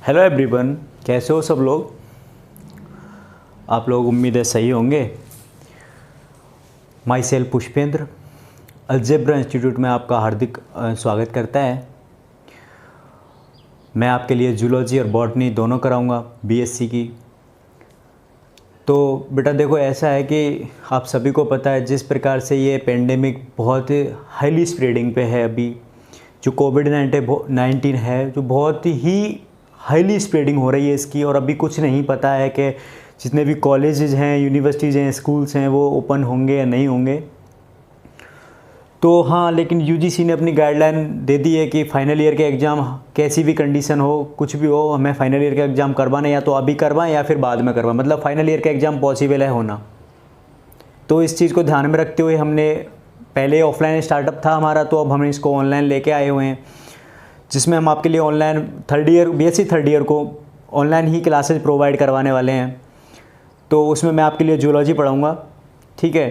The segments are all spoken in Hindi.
हेलो एवरीवन, कैसे हो सब लोग। आप लोग उम्मीद है सही होंगे। My self Pushpendra algebra institute में आपका हार्दिक स्वागत करता है। मैं आपके लिए जूलॉजी और बॉटनी दोनों कराऊंगा बीएससी की। तो बेटा देखो, ऐसा है कि आप सभी को पता है जिस प्रकार से ये पेंडेमिक बहुत हाईली स्प्रेडिंग पे है अभी, जो कोविड-19 है जो बहुत ही हाईली स्प्रेडिंग हो रही है इसकी, और अभी कुछ नहीं पता है कि जितने भी कॉलेजेस हैं, यूनिवर्सिटीज़ हैं, स्कूल्स हैं वो ओपन होंगे या नहीं होंगे। तो हाँ, लेकिन यूजीसी ने अपनी गाइडलाइन दे दी है कि फाइनल ईयर के एग्ज़ाम कैसी भी कंडीशन हो, कुछ भी हो, हमें फाइनल ईयर का एग्ज़ाम करवाना या तो अभी करवाएं या फिर बाद में करवाएं, मतलब फाइनल ईयर का एग्ज़ाम पॉसिबल है होना। तो इस चीज़ को ध्यान में रखते हुए हमने पहले ऑफलाइन स्टार्टअप था हमारा, तो अब हम इसको ऑनलाइन लेके आए हुए हैं, जिसमें हम आपके लिए ऑनलाइन बीएससी थर्ड ईयर को ऑनलाइन ही क्लासेज प्रोवाइड करवाने वाले हैं। तो उसमें मैं आपके लिए जूलॉजी पढ़ाऊँगा, ठीक है।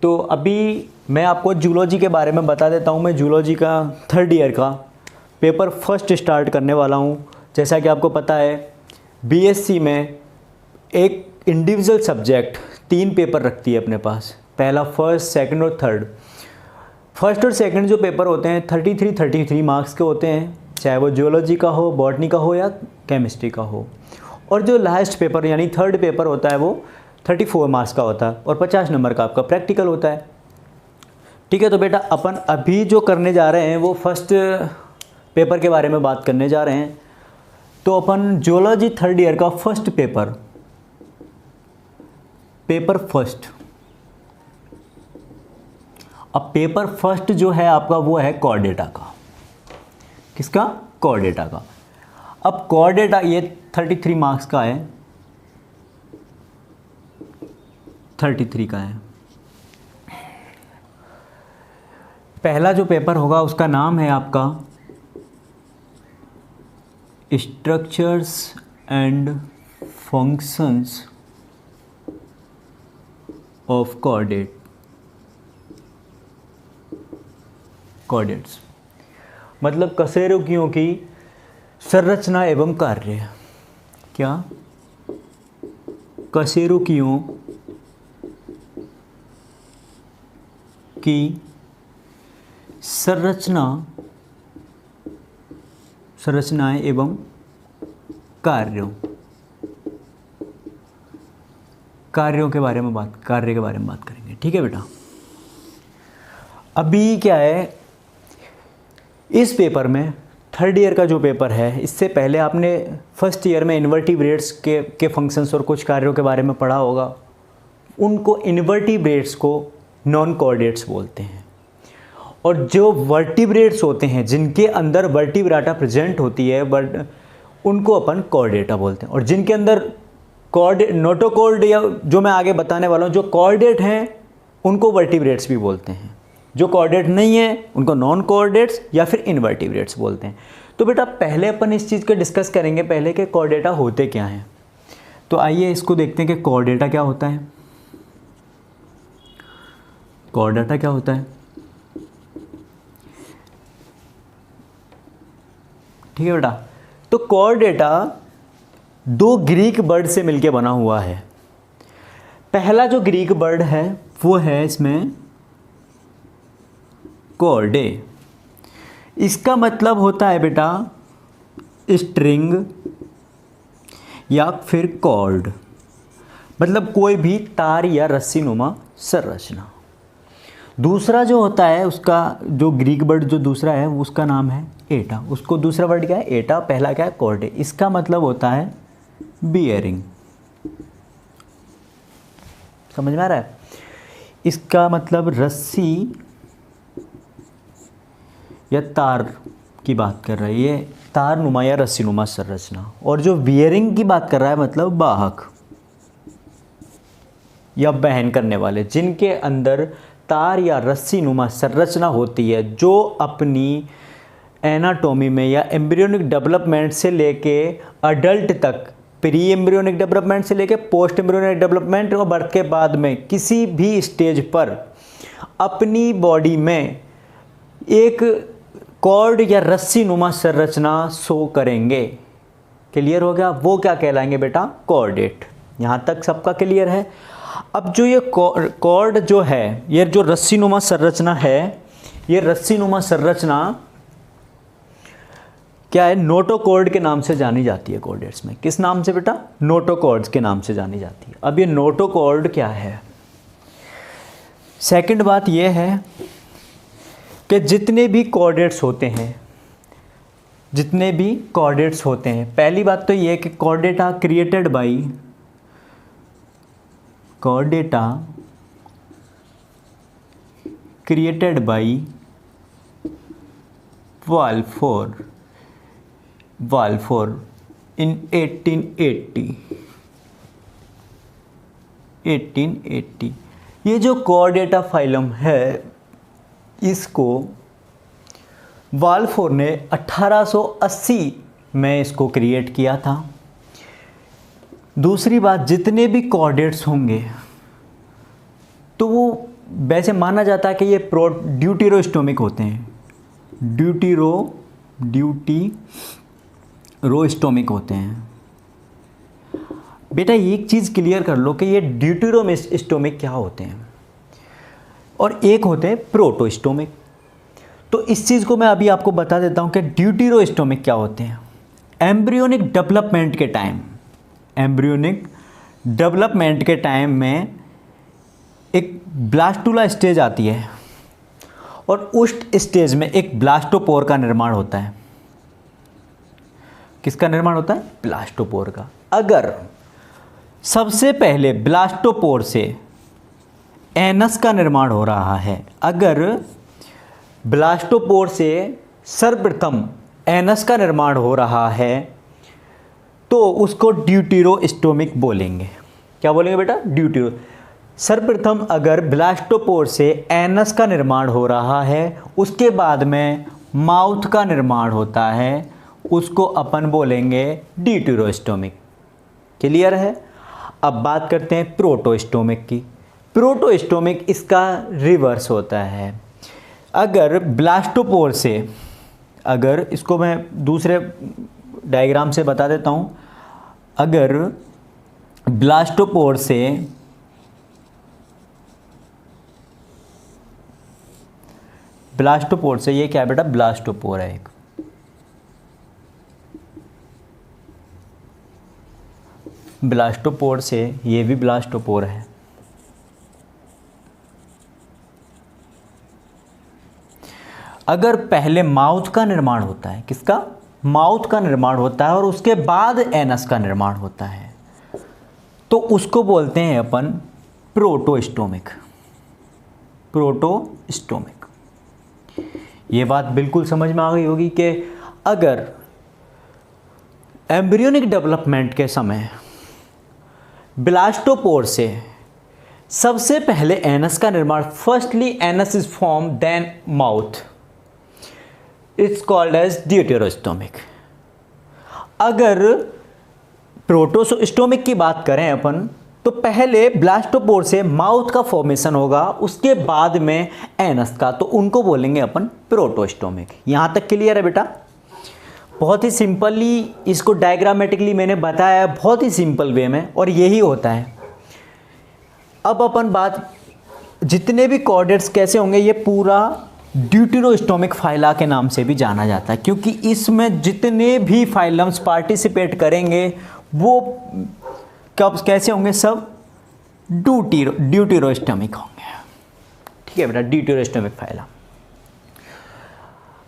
तो अभी मैं आपको जूलॉजी के बारे में बता देता हूँ। मैं जूलॉजी का थर्ड ईयर का पेपर फर्स्ट स्टार्ट करने वाला हूँ। जैसा कि आपको पता है बीएससी में एक इंडिविजुअल सब्जेक्ट 3 पेपर रखती है अपने पास, पहला, फर्स्ट, सेकंड और थर्ड। फर्स्ट और सेकंड जो पेपर होते हैं 33 मार्क्स के होते हैं, चाहे वो जियोलॉजी का हो, बॉटनी का हो या केमिस्ट्री का हो। और जो लास्ट पेपर यानी थर्ड पेपर होता है वो 34 मार्क्स का होता है और 50 नंबर का आपका प्रैक्टिकल होता है, ठीक है। तो बेटा अपन अभी जो करने जा रहे हैं वो फर्स्ट पेपर के बारे में बात करने जा रहे हैं। तो अपन जियोलॉजी थर्ड ईयर का फर्स्ट पेपर फर्स्ट, अब पेपर फर्स्ट जो है आपका वो है कोर डेटा का। किसका? कोर डेटा का। अब कोर डेटा ये 33 मार्क्स का है, 33 का है। पहला जो पेपर होगा उसका नाम है आपका structures and functions of coordinates, मतलब कशेरुकियों की संरचना एवं कार्य। क्या? कशेरुकियों की संरचनाएं एवं कार्यों के बारे में बात करेंगे, ठीक है बेटा। अभी क्या है, इस पेपर में थर्ड ईयर का जो पेपर है, इससे पहले आपने फर्स्ट ईयर में इन्वर्टिब्रेट्स के फंक्शंस और कुछ कार्यों के बारे में पढ़ा होगा। उनको इन्वर्टिब्रेट्स को नॉन कोऑर्डिनेट्स बोलते हैं, और जो वर्टिब्रेट्स होते हैं जिनके अंदर वर्टिब्राटा प्रेजेंट होती है उनको अपन कोऑर्डिनेटा बोलते हैं। और जिनके अंदर नोटोकॉर्ड या जो मैं आगे बताने वाला हूँ, जो कोऑर्डिनेट हैं उनको वर्टिब्रेट्स भी बोलते हैं, जो कोऑर्डिनेट नहीं है उनको नॉन कोऑर्डिनेट्स या फिर इनवर्टिब्रेट्स बोलते हैं। तो बेटा पहले अपन इस चीज़ को डिस्कस करेंगे पहले कि कोऑर्डिनेटा होते क्या हैं। तो आइए इसको देखते हैं कि कोऑर्डिनेटा क्या होता है। कोऑर्डिनेटा क्या होता है, ठीक है बेटा। तो कोऑर्डिनेटा 2 ग्रीक वर्ड से मिलके बना हुआ है। पहला जो ग्रीक वर्ड है वो है इसमें कोर्डे। इसका मतलब होता है बेटा स्ट्रिंग या फिर कॉर्ड, मतलब कोई भी तार या रस्सी नुमा संरचना। दूसरा जो होता है उसका जो ग्रीक वर्ड जो दूसरा है उसका नाम है एटा। उसको दूसरा वर्ड क्या है? एटा। पहला क्या है? कोर्डे। इसका मतलब होता है बियरिंग। समझ में आ रहा है? इसका मतलब रस्सी या तार की बात कर रही है, तार नुमा या रस्सी नुमा संरचना। और जो बियरिंग की बात कर रहा है मतलब वाहक या वहन करने वाले, जिनके अंदर तार या रस्सी नुमा संरचना होती है, जो अपनी एनाटॉमी में या एम्ब्रियोनिक डेवलपमेंट से लेके अडल्ट तक, प्री एम्ब्रियोनिक डेवलपमेंट से लेके पोस्ट एम्ब्रियोनिक डेवलपमेंट और बर्थ के बाद में किसी भी स्टेज पर अपनी बॉडी में एक कॉर्ड या रस्सी नुमा संरचना शो करेंगे। क्लियर हो गया? वो क्या कहलाएंगे बेटा? कॉर्डेट। यहाँ तक सबका क्लियर है? अब जो ये कॉर्ड जो है, ये जो रस्सीनुमा संरचना है, ये रस्सीनुमा संरचना क्या है? नोटोकॉर्ड के नाम से जानी जाती है कॉर्डेट्स में। किस नाम से बेटा? नोटोकॉर्ड्स के नाम से जानी जाती है। अब ये नोटोकॉर्ड क्या है? सेकंड बात ये है कि जितने भी कॉर्डेट्स होते हैं, जितने भी कॉर्डेट्स होते हैं, पहली बात तो ये है कि chordata created by, chordata created by Balfour in 1880। ये जो कॉर्डेटा फाइलम है, इसको वाल्फोर ने 1880 में इसको क्रिएट किया था। दूसरी बात, जितने भी कॉर्डेट्स होंगे तो वो वैसे माना जाता है कि ये ड्यूटेरोस्टोमिक होते हैं, ड्यूटेरोस्टोमिक होते हैं। बेटा एक चीज़ क्लियर कर लो कि ये ड्यूटेरोस्टोमिक क्या होते हैं और एक होते हैं प्रोटोस्टोमिक। तो इस चीज़ को मैं अभी आपको बता देता हूँ कि ड्यूटेरोस्टोमिक क्या होते हैं। एम्ब्रियोनिक डेवलपमेंट के टाइम में एक ब्लास्टुला स्टेज आती है और उस स्टेज में एक ब्लास्टोपोर का निर्माण होता है। किसका निर्माण होता है? ब्लास्टोपोर का। अगर सबसे पहले ब्लास्टोपोर से एनस का निर्माण हो रहा है, अगर ब्लास्टोपोर से सर्वप्रथम एनस का निर्माण हो रहा है तो उसको ड्यूटेरोस्टोमिक बोलेंगे। क्या बोलेंगे बेटा? ड्यूटेरो। सर्वप्रथम अगर ब्लास्टोपोर से एनस का निर्माण हो रहा है, उसके बाद में माउथ का निर्माण होता है, उसको अपन बोलेंगे ड्यूटेरोस्टोमिक। क्लियर है? अब बात करते हैं प्रोटोस्टोमिक की। प्रोटोस्टोमिक इसका रिवर्स होता है। अगर ब्लास्टोपोर से, अगर इसको मैं दूसरे डायग्राम से बता देता हूँ, अगर ब्लास्टोपोर से ये क्या है बेटा? ब्लास्टोपोर है एक। ब्लास्टोपोर से ये भी ब्लास्टोपोर है। अगर पहले माउथ का निर्माण होता है, किसका? माउथ का निर्माण होता है और उसके बाद एनस का निर्माण होता है, तो उसको बोलते हैं अपन प्रोटोस्टोमिक। ये बात बिल्कुल समझ में आ गई होगी कि अगर एम्ब्रियोनिक डेवलपमेंट के समय ब्लास्टोपोर से सबसे पहले एनस का निर्माण, firstly anus is form then mouth, it's called as deuterostomic. अगर प्रोटोस्टोमिक की बात करें अपन, तो पहले ब्लास्टोपोर से माउथ का फॉर्मेशन होगा, उसके बाद में एनस का, तो उनको बोलेंगे अपन प्रोटोस्टोमिक। यहाँ तक क्लियर है बेटा? बहुत ही सिंपली इसको डायग्रामेटिकली मैंने बताया, बहुत ही सिंपल वे में, और यही होता है। अब अपन बात, जितने भी कॉर्डेट्स कैसे होंगे, ये पूरा ड्यूटेरोस्टोमिक फाइला के नाम से भी जाना जाता है, क्योंकि इसमें जितने भी फाइलम्स पार्टिसिपेट करेंगे वो कब कैसे होंगे? सब ड्यूटेरोस्टोमिक होंगे। ठीक है बेटा? ड्यूटेरोस्टोमिक फाइला।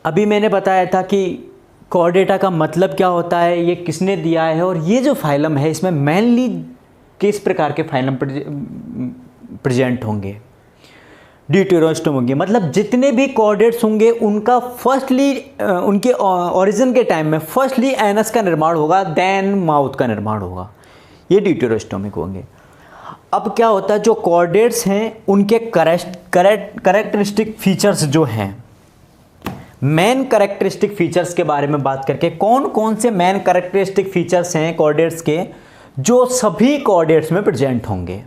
अभी मैंने बताया था कि कॉर्डेटा का मतलब क्या होता है, ये किसने दिया है, और ये जो फाइलम है इसमें मेनली किस प्रकार के फाइलम प्रेजेंट होंगे? ड्यूटेरोस्टोम होंगे। मतलब जितने भी कॉर्डेट्स होंगे उनका फर्स्टली, उनके ओरिजिन के टाइम में फर्स्टली एनस का निर्माण होगा, देन माउथ का निर्माण होगा। ये ड्यूटेरोस्टोमिक होंगे। अब क्या होता है, जो कॉर्डेट्स हैं उनके करेक्टरिस्टिक फीचर्स जो हैं, मेन करेक्टरिस्टिक फीचर्स के बारे में बात करके, कौन कौन से मेन करेक्टरिस्टिक फीचर्स हैं कॉर्डेट्स के जो सभी कॉर्डेट्स में प्रेजेंट होंगे,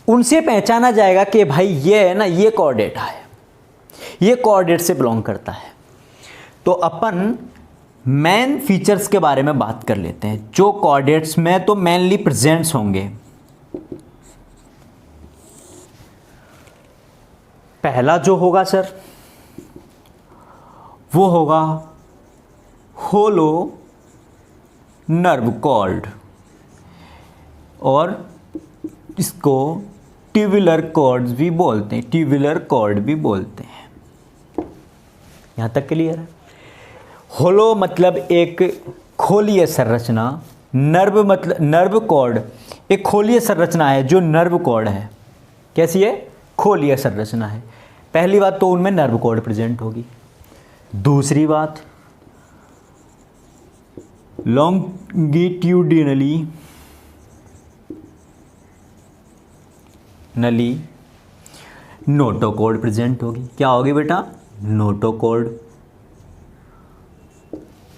उनसे पहचाना जाएगा कि भाई ये है ना, ये कॉर्डेट है, ये कॉर्डेट से बिलोंग करता है। तो अपन मेन फीचर्स के बारे में बात कर लेते हैं। जो कॉर्डेट्स में तो मेनली प्रेजेंट्स होंगे, पहला जो होगा सर वो होगा होलो नर्व कॉर्ड, और इसको ट्यूबुलर कॉर्ड्स भी बोलते हैं, ट्यूबुलर कॉर्ड भी बोलते हैं। यहां तक क्लियर है? होलो मतलब एक खोलीय संरचना, नर्व मतलब नर्व कॉर्ड एक खोलीय संरचना है। जो नर्व कॉर्ड है कैसी है? खोलीय संरचना है। पहली बात तो उनमें नर्व कॉर्ड प्रेजेंट होगी। दूसरी बात, लॉन्गिट्यूडिनली नोटोकॉर्ड प्रेजेंट होगी। क्या होगी बेटा?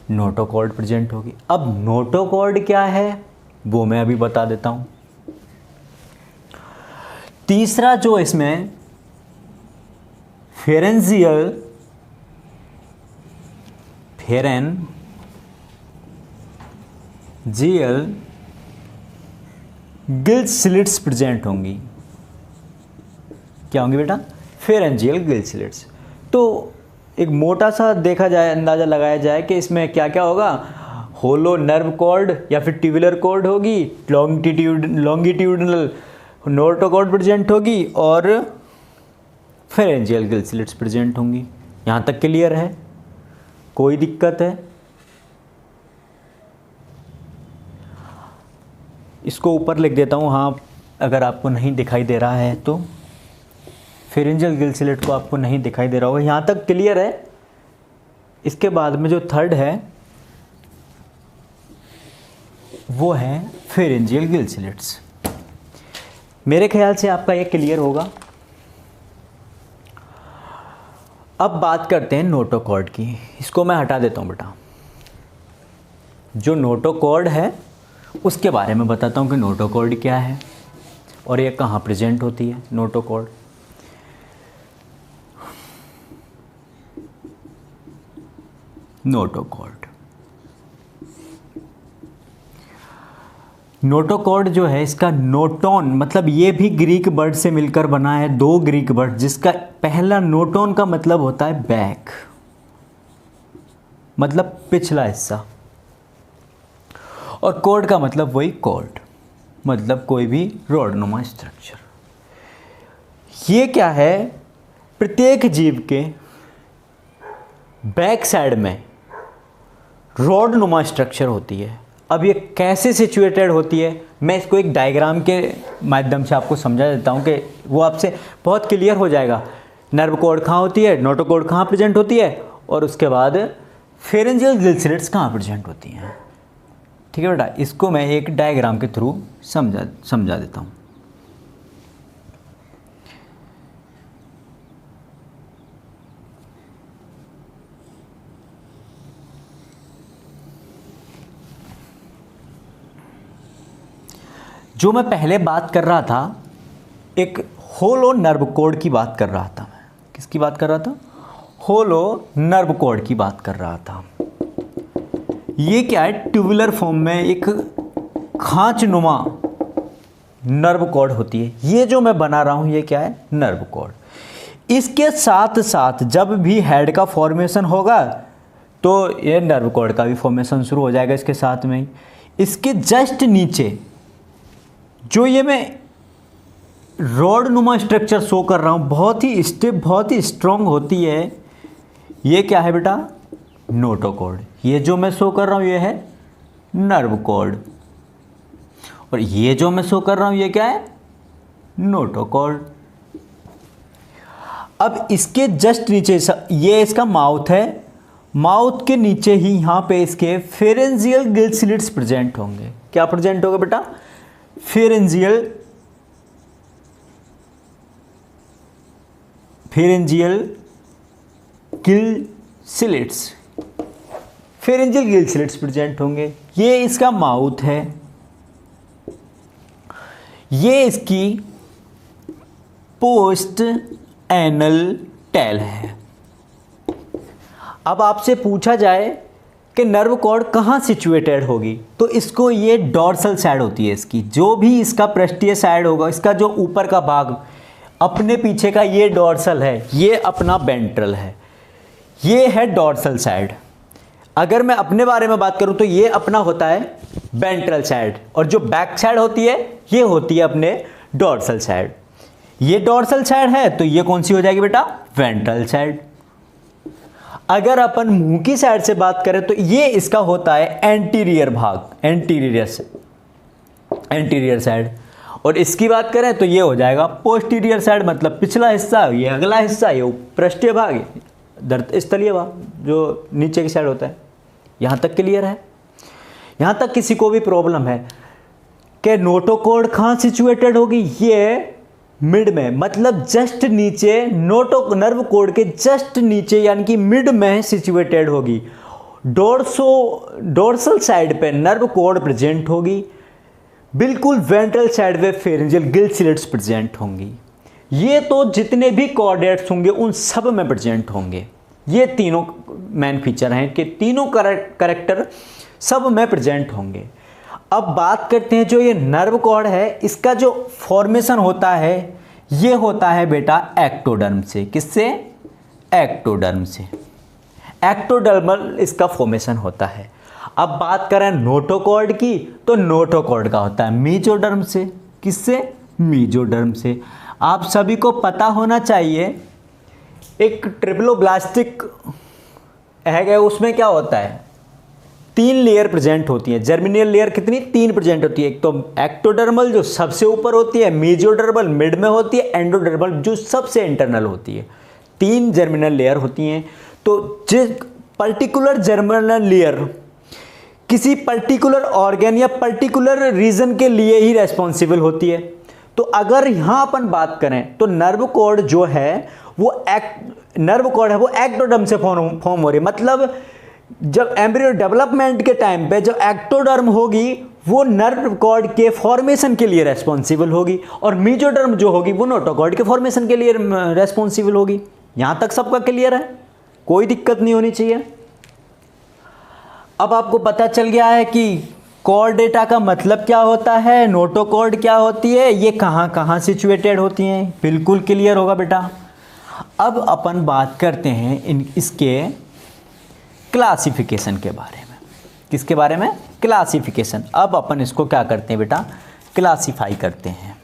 नोटोकॉर्ड प्रेजेंट होगी। अब नोटोकॉर्ड क्या है वो मैं अभी बता देता हूं। तीसरा जो इसमें फेरेंजियल गिल स्लिट्स प्रेजेंट होंगी। क्या होंगी बेटा? Pharyngeal gill slits. तो एक मोटा सा देखा जाए, अंदाज़ा लगाया जाए कि इसमें क्या क्या होगा। होलो नर्व कॉर्ड या फिर ट्यूबुलर कॉर्ड होगी, लॉन्गिट्यूडिनल नोटोकॉर्ड प्रेजेंट होगी, और फेरेंजियल गिल स्लिट्स प्रेजेंट होंगी। यहाँ तक क्लियर है? कोई दिक्कत है? इसको ऊपर लिख देता हूँ, हाँ, अगर आपको नहीं दिखाई दे रहा है तो। फेरेंजियल गिल स्लिट को आपको नहीं दिखाई दे रहा होगा। यहाँ तक क्लियर है? इसके बाद में जो थर्ड है वो है फेरेंजियल गिल स्लिट्स। मेरे ख्याल से आपका ये क्लियर होगा। अब बात करते हैं नोटोकॉर्ड की। इसको मैं हटा देता हूँ बेटा। जो नोटोकॉर्ड है उसके बारे में बताता हूँ कि नोटोकॉर्ड क्या है और ये कहाँ प्रेजेंट होती है। नोटोकॉर्ड नोटोकॉर्ड जो है, इसका नोटोन मतलब ये भी ग्रीक वर्ड से मिलकर बना है। दो ग्रीक वर्ड, जिसका पहला नोटोन का मतलब होता है बैक, मतलब पिछला हिस्सा, और कॉर्ड का मतलब वही कॉर्ड, मतलब कोई भी रॉडनुमा स्ट्रक्चर। ये क्या है? प्रत्येक जीव के बैक साइड में रॉडनुमा स्ट्रक्चर होती है। अब ये कैसे सिचुएटेड होती है, मैं इसको एक डायग्राम के माध्यम से आपको समझा देता हूँ कि वो आपसे बहुत क्लियर हो जाएगा। नर्व कॉर्ड कहाँ होती है, नोटोकॉर्ड कहाँ प्रेजेंट होती है, और उसके बाद फेरेंजियल गिल स्लिट्स कहाँ प्रेजेंट होती हैं। ठीक है बेटा? इसको मैं एक डायग्राम के थ्रू समझा देता हूँ। जो मैं पहले बात कर रहा था, एक होलो नर्व कॉर्ड की बात कर रहा था। मैं किसकी बात कर रहा था? होलो नर्व कॉर्ड की बात कर रहा था। ये क्या है? ट्यूबुलर फॉर्म में एक खांचनुमा नर्व कॉर्ड होती है। ये जो मैं बना रहा हूँ ये क्या है? Nerve cord. इसके साथ साथ जब भी हेड का फॉर्मेशन होगा तो ये नर्व कॉर्ड का भी फॉर्मेशन शुरू हो जाएगा इसके साथ में ही। इसके जस्ट नीचे जो ये मैं रॉड नुमा स्ट्रक्चर शो कर रहा हूँ, बहुत ही स्टिफ, बहुत ही स्ट्रॉन्ग होती है। ये क्या है बेटा? नोटोकॉर्ड। ये जो मैं शो कर रहा हूँ ये है नर्व कॉर्ड, और ये जो मैं शो कर रहा हूँ ये क्या है? नोटोकॉर्ड। अब इसके जस्ट नीचे ये इसका माउथ है, माउथ के नीचे ही यहाँ पे इसके फेरेंजियल गिल स्लिट्स प्रेजेंट होंगे। क्या प्रेजेंट होगा बेटा? Pharyngeal gill slits, pharyngeal gill slits present होंगे। ये इसका माउथ है, ये इसकी पोस्ट एनल टेल है। अब आपसे पूछा जाए कि नर्व कॉर्ड कहाँ सिचुएटेड होगी, तो इसको ये डॉर्सल साइड होती है इसकी, जो भी इसका पृष्ठीय साइड होगा, इसका जो ऊपर का भाग अपने पीछे का ये डॉर्सल है, ये अपना वेंट्रल है, ये है डॉर्सल साइड। अगर मैं अपने बारे में बात करूं तो ये अपना होता है वेंट्रल साइड, और जो बैक साइड होती है ये होती है अपने डॉर्सल साइड। ये डॉर्सल साइड है तो ये कौन सी हो जाएगी बेटा, वेंट्रल साइड। अगर अपन मुंह की साइड से बात करें तो ये इसका होता है एंटीरियर भाग, एंटीरियर साइड, और इसकी बात करें तो ये हो जाएगा पोस्टीरियर साइड, मतलब पिछला हिस्सा, ये अगला हिस्सा, ये पृष्ठीय भाग, स्थलीय भाग जो नीचे की साइड होता है। यहाँ तक क्लियर है? यहाँ तक किसी को भी प्रॉब्लम है कि नोटोकॉर्ड कहाँ सिचुएटेड होगी, ये मिड में, मतलब जस्ट नीचे, नर्व कॉर्ड के जस्ट नीचे यानी कि मिड में सिचुएटेड होगी। डोर्सल साइड पे नर्व कॉर्ड प्रेजेंट होगी, बिल्कुल वेंट्रल साइड पे फेरेंजियल गिल स्लिट्स प्रेजेंट होंगी। ये तो जितने भी कॉर्डेट्स होंगे उन सब में प्रेजेंट होंगे। ये तीनों मेन फीचर हैं कि तीनों करेक्टर सब में प्रेजेंट होंगे। अब बात करते हैं जो ये नर्व कॉर्ड है, इसका जो फॉर्मेशन होता है ये होता है बेटा एक्टोडर्म से। किससे? एक्टोडर्म से। एक्टोडर्मल इसका फॉर्मेशन होता है। अब बात करें नोटोकॉर्ड की तो नोटोकॉर्ड का होता है मेसोडर्म से। किससे? मेसोडर्म से। आप सभी को पता होना चाहिए एक ट्रिप्लोब्लास्टिक है, उसमें क्या होता है, 3 लेयर प्रेजेंट होती है। जर्मिनियल लेयर कितनी? 3 प्रेजेंट होती है। एक तो एक्टोडर्मल जो सबसे ऊपर होती है, मेसोडर्मल मिड में होती है, एंडोडर्मल जो सबसे इंटरनल होती है। 3 जर्मिनल लेयर होती हैं। तो जिस पर्टिकुलर जर्मिनल लेयर किसी पर्टिकुलर ऑर्गन या पर्टिकुलर रीजन के लिए ही रेस्पॉन्सिबल होती है। तो अगर यहाँ अपन बात करें तो नर्व कॉर्ड जो है वो एक्टोडर्म से फॉर्म हो रही है। मतलब जब एम्ब्रियो डेवलपमेंट के टाइम पे जो एक्टोडर्म होगी वो नर्व कॉर्ड के फॉर्मेशन के लिए रेस्पॉन्सिबल होगी, और मेसोडर्म जो होगी वो नोटोकॉर्ड के फॉर्मेशन के लिए रेस्पॉन्सिबल होगी। यहाँ तक सबका क्लियर है? कोई दिक्कत नहीं होनी चाहिए। अब आपको पता चल गया है कि कॉर्डेटा का मतलब क्या होता है, नोटोकॉर्ड क्या होती है, ये कहाँ कहाँ सिचुएटेड होती हैं। बिल्कुल क्लियर होगा बेटा। अब अपन बात करते हैं इसके क्लासिफिकेशन के बारे में। किसके बारे में? क्लासिफिकेशन। अब अपन इसको क्या करते हैं बेटा, क्लासिफाई करते हैं।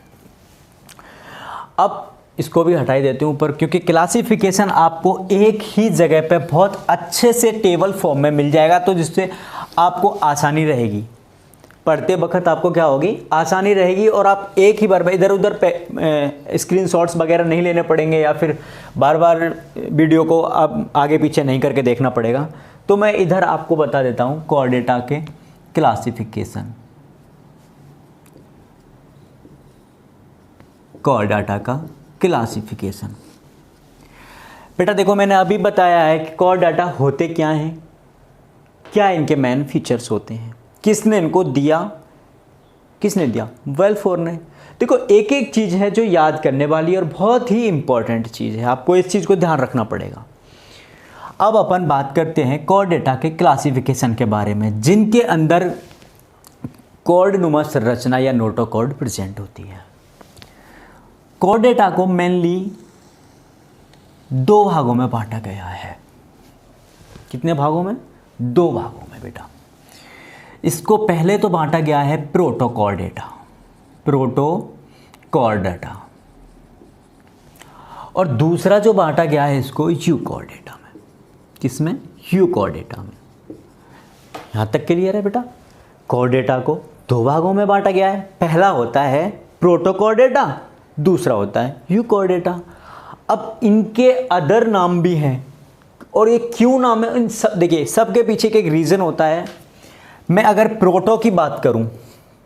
अब इसको भी हटाई देते हैं ऊपर, क्योंकि क्लासिफिकेशन आपको एक ही जगह पे बहुत अच्छे से टेबल फॉर्म में मिल जाएगा, तो जिससे आपको आसानी रहेगी पढ़ते वक्त, आपको क्या होगी, आसानी रहेगी। और आप एक ही बार में इधर उधर स्क्रीनशॉट्स वगैरह नहीं लेने पड़ेंगे, या फिर बार बार वीडियो को आप आगे पीछे नहीं करके देखना पड़ेगा। तो मैं इधर आपको बता देता हूँ कॉर्डेटा के क्लासिफिकेशन। कॉर्डेटा का क्लासिफिकेशन बेटा देखो, मैंने अभी बताया है कि कॉर्डेटा होते क्या हैं, क्या इनके मेन फीचर्स होते हैं, किसने इनको दिया, किसने दिया, वेल्फोर ने। देखो एक एक चीज़ है जो याद करने वाली और बहुत ही इंपॉर्टेंट चीज़ है, आपको इस चीज़ को ध्यान रखना पड़ेगा। अब अपन बात करते हैं कॉर्डेटा के क्लासिफिकेशन के बारे में, जिनके अंदर कॉर्डनुमा संरचना या नोटोकॉर्ड प्रेजेंट होती है। कॉर्डेटा को मेनली 2 भागों में बांटा गया है। कितने भागों में? 2 भागों में बेटा। इसको पहले तो बांटा गया है प्रोटोकॉर्डेटा, प्रोटोकॉर्डेटा, और दूसरा जो बांटा गया है इसको यूकॉर्डेटा में। किसमें? यूकॉर्डेटा में। यहाँ तक क्लियर है बेटा? कॉर्डेटा को 2 भागों में बांटा गया है। पहला होता है प्रोटोकॉर्डेटा, दूसरा होता है यूकॉर्डेटा। अब इनके अदर नाम भी हैं, और ये क्यों नाम है इन सब, देखिए सबके पीछे एक रीज़न होता है। मैं अगर प्रोटो की बात करूं,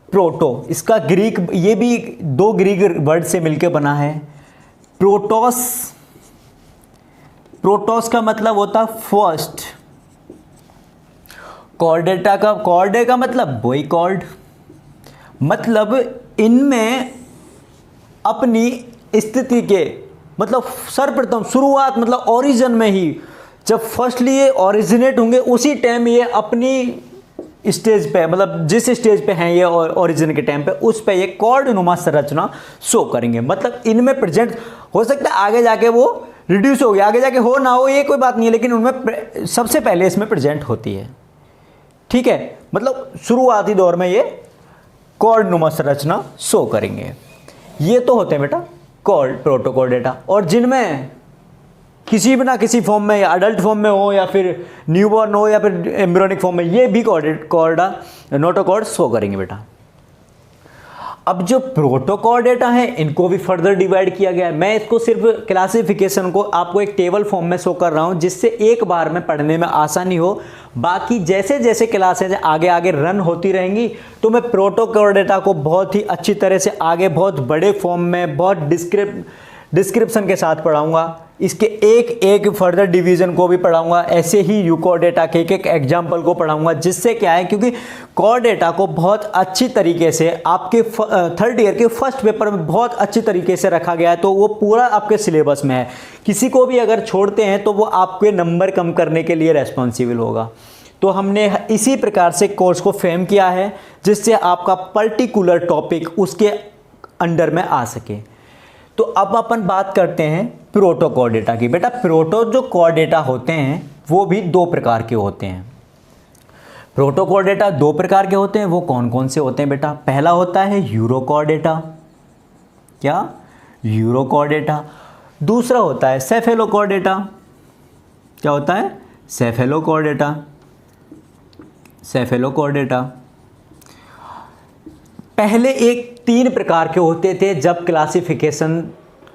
प्रोटो इसका ग्रीक, ये भी 2 ग्रीक वर्ड से मिलकर बना है। प्रोटोस, प्रोटोस का मतलब होता है फर्स्ट। कॉर्डेटा का, कॉर्डे का मतलब बोई कॉर्ड, मतलब इनमें अपनी स्थिति के, मतलब सर्वप्रथम शुरुआत, मतलब ओरिजिन में ही जब फर्स्टली ये ओरिजिनेट होंगे उसी टाइम ये अपनी स्टेज पे, मतलब जिस स्टेज पे हैं ये ओरिजिन के टाइम पे, उस पे ये कॉर्ड नुमा संरचना शो करेंगे। मतलब इनमें प्रेजेंट हो सकता है आगे जाके वो रिड्यूस हो गया, आगे जाके हो ना हो ये कोई बात नहीं है, लेकिन उनमें सबसे पहले इसमें प्रेजेंट होती है। ठीक है, मतलब शुरुआती दौर में ये कॉर्ड नुमा संरचना शो करेंगे। ये तो होते हैं बेटा कॉर्ड प्रोटोकॉर्डेटा, और जिनमें किसी भी ना किसी फॉर्म में, या अडल्ट फॉर्म में हो या फिर न्यूबॉर्न हो या फिर एम्ब्रियोनिक फॉर्म में, ये भी कॉर्डा नोटोकॉर्ड शो करेंगे बेटा। अब जो प्रोटोकॉर्डेटा है इनको भी फर्दर डिवाइड किया गया है। मैं इसको सिर्फ क्लासिफिकेशन को आपको एक टेबल फॉर्म में शो कर रहा हूं, जिससे एक बार में पढ़ने में आसानी हो। बाकी जैसे जैसे क्लासेज आगे आगे रन होती रहेंगी तो मैं प्रोटोकॉर्डेटा को बहुत ही अच्छी तरह से आगे बहुत बड़े फॉर्म में बहुत डिस्क्रिप्शन के साथ पढ़ाऊंगा। इसके एक एक फर्दर डिवीजन को भी पढ़ाऊंगा, ऐसे ही यूकॉर्डेटा के एक एग्जाम्पल को पढ़ाऊंगा, जिससे क्या है, क्योंकि कॉर्डेटा को बहुत अच्छी तरीके से आपके थर्ड ईयर के फर्स्ट पेपर में बहुत अच्छी तरीके से रखा गया है, तो वो पूरा आपके सिलेबस में है। किसी को भी अगर छोड़ते हैं तो वो आपके नंबर कम करने के लिए रेस्पॉन्सिबल होगा। तो हमने इसी प्रकार से कोर्स को फ्रेम किया है, जिससे आपका पर्टिकुलर टॉपिक उसके अंडर में आ सके। तो अब अपन बात करते हैं प्रोटोकॉर्डेटा की। बेटा प्रोटो जो कॉर्डेटा होते हैं वो भी दो प्रकार के होते हैं। प्रोटोकॉर्डेटा दो प्रकार के होते हैं, वो कौन कौन से होते हैं बेटा? पहला होता है यूरोकॉर्डेटा। क्या? यूरोकॉर्डेटा। दूसरा होता है सेफेलोकॉर्डेटा। क्या होता है? सेफेलोकॉर्डेटा। सेफेलोकॉर्डेटा पहले एक तीन प्रकार के होते थे जब क्लासिफिकेशन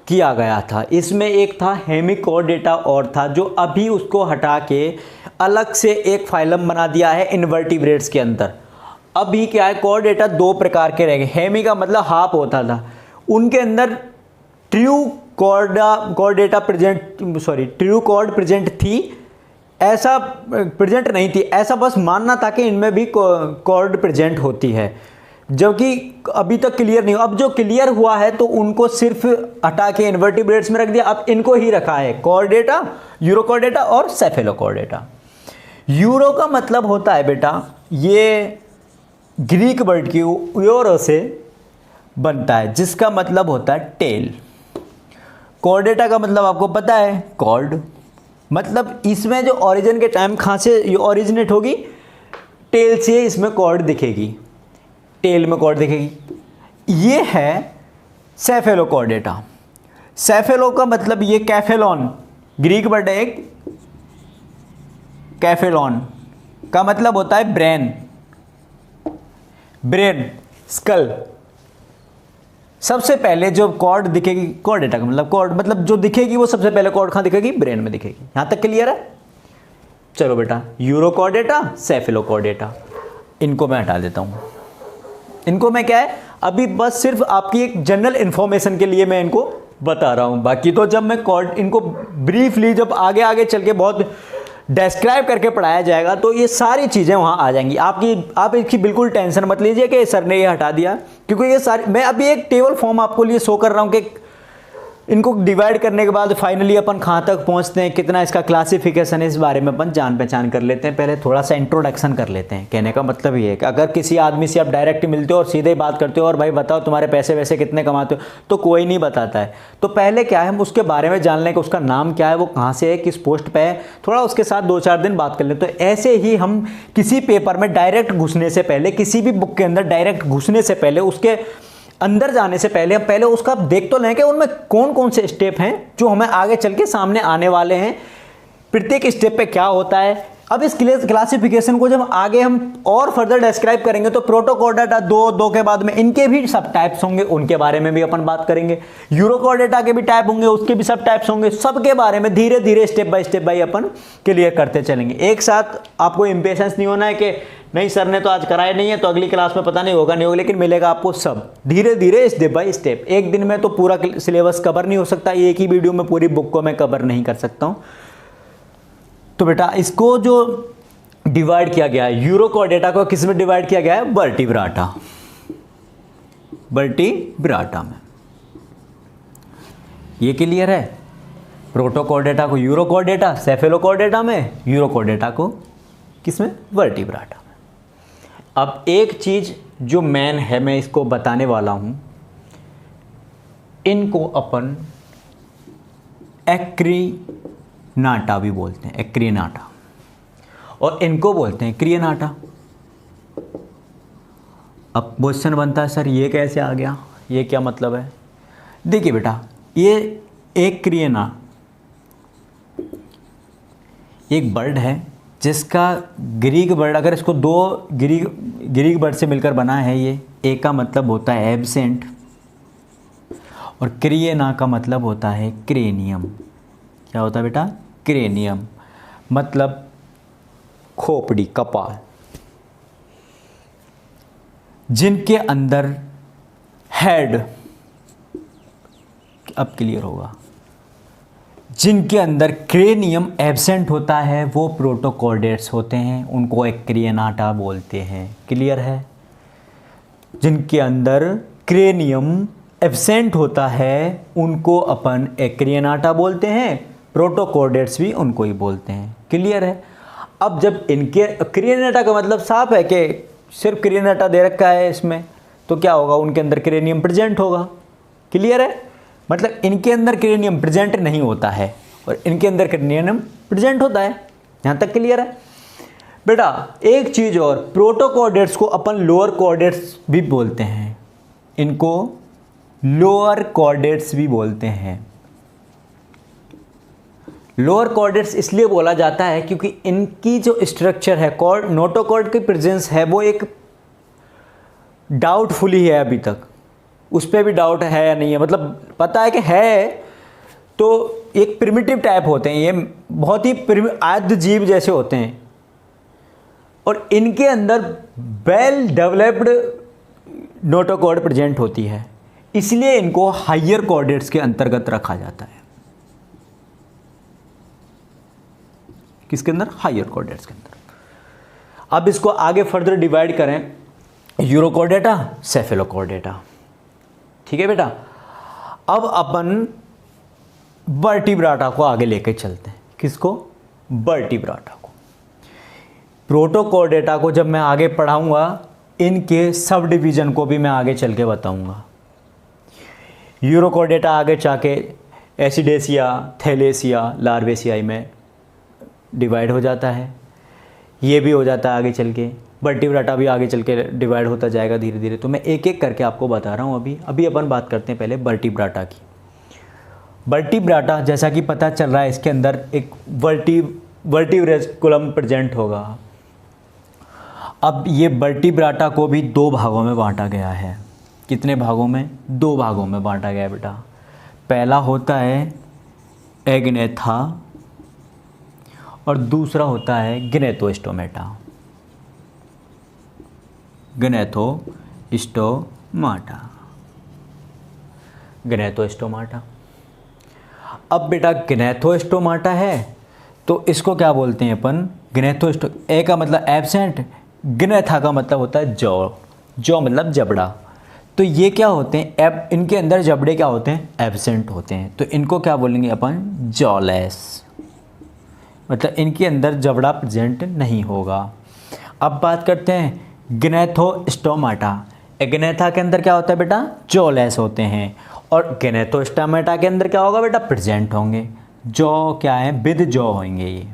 किया गया था। इसमें एक था हेमिकॉर्डेटा और था, जो अभी उसको हटा के अलग से एक फाइलम बना दिया है इनवर्टिब्रेट्स के अंदर। अभी क्या है, कॉर्डेटा दो प्रकार के रह गए। हेमी का मतलब हाफ होता था, उनके अंदर true chordata present, sorry true cord present थी, ऐसा प्रेजेंट नहीं थी, ऐसा बस मानना था कि इनमें भी कॉर्ड प्रेजेंट होती है, जबकि अभी तक क्लियर नहीं हुआ। अब जो क्लियर हुआ है तो उनको सिर्फ हटा के इनवर्टिब्रेट्स में रख दिया, अब इनको ही रखा है कॉर्डेटा, यूरोकॉर्डेटा और सेफेलोकॉर्डेटा। यूरो का मतलब होता है बेटा, ये ग्रीक वर्ड की यूरो से बनता है, जिसका मतलब होता है टेल। कॉर्डेटा का मतलब आपको पता है, कॉर्ड। मतलब इसमें जो ओरिजिन के टाइम कहाँ से ओरिजिनेट होगी, टेल से इसमें कॉर्ड दिखेगी, टेल में कॉर्ड दिखेगी। ये है सेफेलोकॉर्डेटा। सेफेलो का मतलब ये कैफेलॉन, ग्रीक वर्ड है एक, कैफेलॉन का मतलब होता है ब्रेन, ब्रेन, स्कल। सबसे पहले जो कॉर्ड दिखेगी, कॉर्डेटा का मतलब कॉर्ड, मतलब जो दिखेगी वो सबसे पहले कॉर्ड कहाँ दिखेगी, ब्रेन में दिखेगी। यहां तक क्लियर है? चलो बेटा, यूरोकॉर्डेटा, सेफेलोकॉर्डेटा, इनको मैं हटा देता हूं। इनको मैं क्या है, अभी बस सिर्फ आपकी एक जनरल इंफॉर्मेशन के लिए मैं इनको बता रहा हूं। बाकी तो जब मैं कॉर्ड इनको ब्रीफली जब आगे आगे चल के बहुत डिस्क्राइब करके पढ़ाया जाएगा तो ये सारी चीज़ें वहाँ आ जाएंगी। आप इसकी बिल्कुल टेंशन मत लीजिए कि सर ने ये हटा दिया, क्योंकि ये सारी मैं अभी एक टेबल फॉर्म आपको लिए शो कर रहा हूँ कि इनको डिवाइड करने के बाद फाइनली अपन कहाँ तक पहुँचते हैं, कितना इसका क्लासिफिकेशन है, इस बारे में अपन जान पहचान कर लेते हैं। पहले थोड़ा सा इंट्रोडक्शन कर लेते हैं। कहने का मतलब ये है कि अगर किसी आदमी से आप डायरेक्ट मिलते हो और सीधे बात करते हो और भाई बताओ तुम्हारे पैसे वैसे कितने कमाते हो, तो कोई नहीं बताता है। तो पहले क्या है, हम उसके बारे में जान लें कि उसका नाम क्या है, वो कहाँ से है, किस पोस्ट पे है, थोड़ा उसके साथ 2-4 दिन बात कर लें। तो ऐसे ही हम किसी पेपर में डायरेक्ट घुसने से पहले, किसी भी बुक के अंदर डायरेक्ट घुसने से पहले, उसके अंदर जाने से पहले हम पहले उसका देख तो लें कि उनमें कौन कौन से स्टेप हैं जो हमें आगे चल के सामने आने वाले हैं, प्रत्येक स्टेप पे क्या होता है। अब इस क्लासिफिकेशन को जब आगे हम और फर्दर डिस्क्राइब करेंगे तो प्रोटोकॉर्डेटा दो के बाद में इनके भी सब टाइप्स होंगे, उनके बारे में भी अपन बात करेंगे। यूरोकॉर्डेटा के भी टाइप होंगे, उसके भी सब टाइप्स होंगे, सबके बारे में धीरे धीरे स्टेप बाय अपन क्लियर करते चलेंगे। एक साथ आपको इम्पेशेंस नहीं होना है कि नहीं सर ने तो आज कराया नहीं है तो अगली क्लास में पता नहीं होगा, लेकिन मिलेगा आपको सब धीरे धीरे स्टेप बाय स्टेप। एक दिन में तो पूरा सिलेबस कवर नहीं हो सकता, एक ही वीडियो में पूरी बुक को मैं कवर नहीं कर सकता हूँ। तो बेटा इसको जो डिवाइड किया गया है, यूरोकॉर्डेटा को किस में डिवाइड किया गया है, वर्टिब्राटा, वर्टिब्राटा में। ये क्लियर है? प्रोटोकॉर्डेटा को यूरोकॉर्डेटा, सेफेलोकॉर्डेटा में, यूरोकॉर्डेटा को किसमें, वर्टिब्राटा में। अब एक चीज़ जो मेन है मैं इसको बताने वाला हूँ, इनको अपन एक्रीनाटा भी बोलते हैं, एक्रीनाटा, और इनको बोलते हैं क्रियनाटा। अब क्वेश्चन बनता है सर ये कैसे आ गया, ये क्या मतलब है। देखिए बेटा, ये एक क्रियना एक वर्ड है जिसका ग्रीक वर्ड, अगर इसको दो ग्रीक वर्ड से मिलकर बना है, ये एक का मतलब होता है एब्सेंट और क्रियना का मतलब होता है क्रेनियम। क्या होता है बेटा, क्रेनियम, मतलब खोपड़ी, कपाल, जिनके अंदर हेड, अब क्लियर होगा, जिनके अंदर क्रेनियम एब्सेंट होता है वो प्रोटोकॉर्डेट्स होते हैं, उनको एक्रियनाटा बोलते हैं। क्लियर है, जिनके अंदर क्रेनियम एब्सेंट होता है उनको अपन एक्रियनाटा बोलते हैं, प्रोटोकॉर्डेट्स भी उनको ही बोलते हैं। क्लियर है। अब जब इनके क्रियनाटा का मतलब साफ है कि सिर्फ क्रियनाटा दे रखा है इसमें, तो क्या होगा, उनके अंदर क्रेनियम प्रेजेंट होगा। क्लियर है, मतलब इनके अंदर क्रेनियम प्रेजेंट नहीं होता है और इनके अंदर क्रेनियम प्रेजेंट होता है। यहाँ तक क्लियर है बेटा। एक चीज़ और, प्रोटोकॉर्डेट्स को अपन लोअर कॉर्डेट्स भी बोलते हैं, इनको लोअर कॉर्डेट्स भी बोलते हैं। लोअर कॉर्डेट्स इसलिए बोला जाता है क्योंकि इनकी जो स्ट्रक्चर है, कॉर्ड नोटोकॉर्ड की प्रेजेंस है, वो एक डाउटफुल ही है अभी तक, उस पर भी डाउट है या नहीं है, मतलब पता है कि है, तो एक प्रिमिटिव टाइप होते हैं, ये बहुत ही आद्य जीव जैसे होते हैं और इनके अंदर वेल डेवलप्ड नोटोकॉर्ड प्रेजेंट होती है, इसलिए इनको हायर कॉर्डेट्स के अंतर्गत रखा जाता है। किसके अंदर, हायर कॉर्डेट्स के अंदर। अब इसको आगे फर्दर डिवाइड करें, यूरोकॉर्डेटा, सेफेलोकॉर्डेटा। ठीक है बेटा। अब अपन वर्टिब्राटा को आगे लेके चलते हैं। किसको, वर्टिब्राटा को। प्रोटोकॉर्डेटा को जब मैं आगे पढ़ाऊंगा, इनके सब डिवीजन को भी मैं आगे चल के बताऊंगा। यूरोकॉर्डेटा आगे जाके एसिडेसिया, थैलेसिया, लार्वेसियाई में डिवाइड हो जाता है, ये भी हो जाता है आगे चल के। वर्टिब्राटा भी आगे चल के डिवाइड होता जाएगा धीरे धीरे, तो मैं एक एक करके आपको बता रहा हूँ। अभी अपन बात करते हैं पहले वर्टिब्राटा की। वर्टिब्राटा जैसा कि पता चल रहा है, इसके अंदर एक वर्टिब्रेकुलम प्रेजेंट होगा। अब ये वर्टिब्राटा को भी दो भागों में बांटा गया है। कितने भागों में, दो भागों में बांटा गया है बेटा। पहला होता है एग्नेथा और दूसरा होता है ग्नेथोस्टोमेटा। ग्नेथोस्टोमाटा, ग्नेथोस्टोमाटा। अब बेटा ग्नेथोस्टोमाटा है तो इसको क्या बोलते हैं अपन, ग्नेथोस्टो, ए का मतलब एब्सेंट, ग्नेथा का मतलब होता है जौ, जौ मतलब जबड़ा। तो ये क्या होते हैं, इनके अंदर जबड़े क्या होते हैं, एब्सेंट होते हैं, तो इनको क्या बोलेंगे अपन, जॉलेस, मतलब इनके अंदर जबड़ा प्रेजेंट नहीं होगा। अब बात करते हैं ग्नेथोस्टोमाटा। ग्नेथा के अंदर क्या होता है बेटा, जॉलेस होते हैं, और ग्नेथोस्टोमाटा के अंदर क्या होगा बेटा, प्रेजेंट होंगे, जौ क्या है, विद जौ होंगे। ये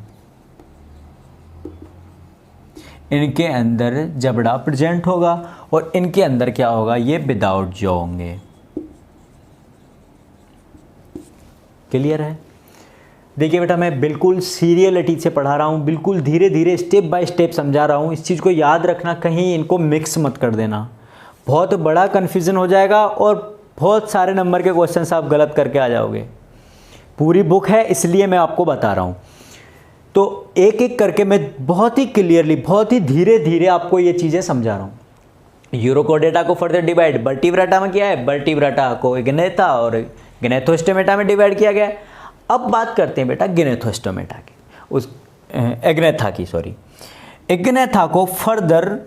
इनके अंदर जबड़ा प्रेजेंट होगा और इनके अंदर क्या होगा, ये विदाउट जौ होंगे। क्लियर है। देखिए बेटा, मैं बिल्कुल सीरियलिटी से पढ़ा रहा हूँ, बिल्कुल धीरे धीरे स्टेप बाय स्टेप समझा रहा हूँ। इस चीज़ को याद रखना, कहीं इनको मिक्स मत कर देना, बहुत बड़ा कन्फ्यूज़न हो जाएगा और बहुत सारे नंबर के क्वेश्चन आप गलत करके आ जाओगे। पूरी बुक है इसलिए मैं आपको बता रहा हूँ, तो एक एक करके मैं बहुत ही क्लियरली, बहुत ही धीरे धीरे आपको ये चीज़ें समझा रहा हूँ। यूरोकॉर्डेटा को फर्दर डिवाइड वर्टिब्राटा में किया है, वर्टिब्राटा को ग्नेथा और ग्नेथोस्टोमेटा में डिवाइड किया गया है। अब बात करते हैं बेटा ग्नेथोस्टोमेटा की, उस एग्नेथा की, सॉरी। एग्नेथा को फर्दर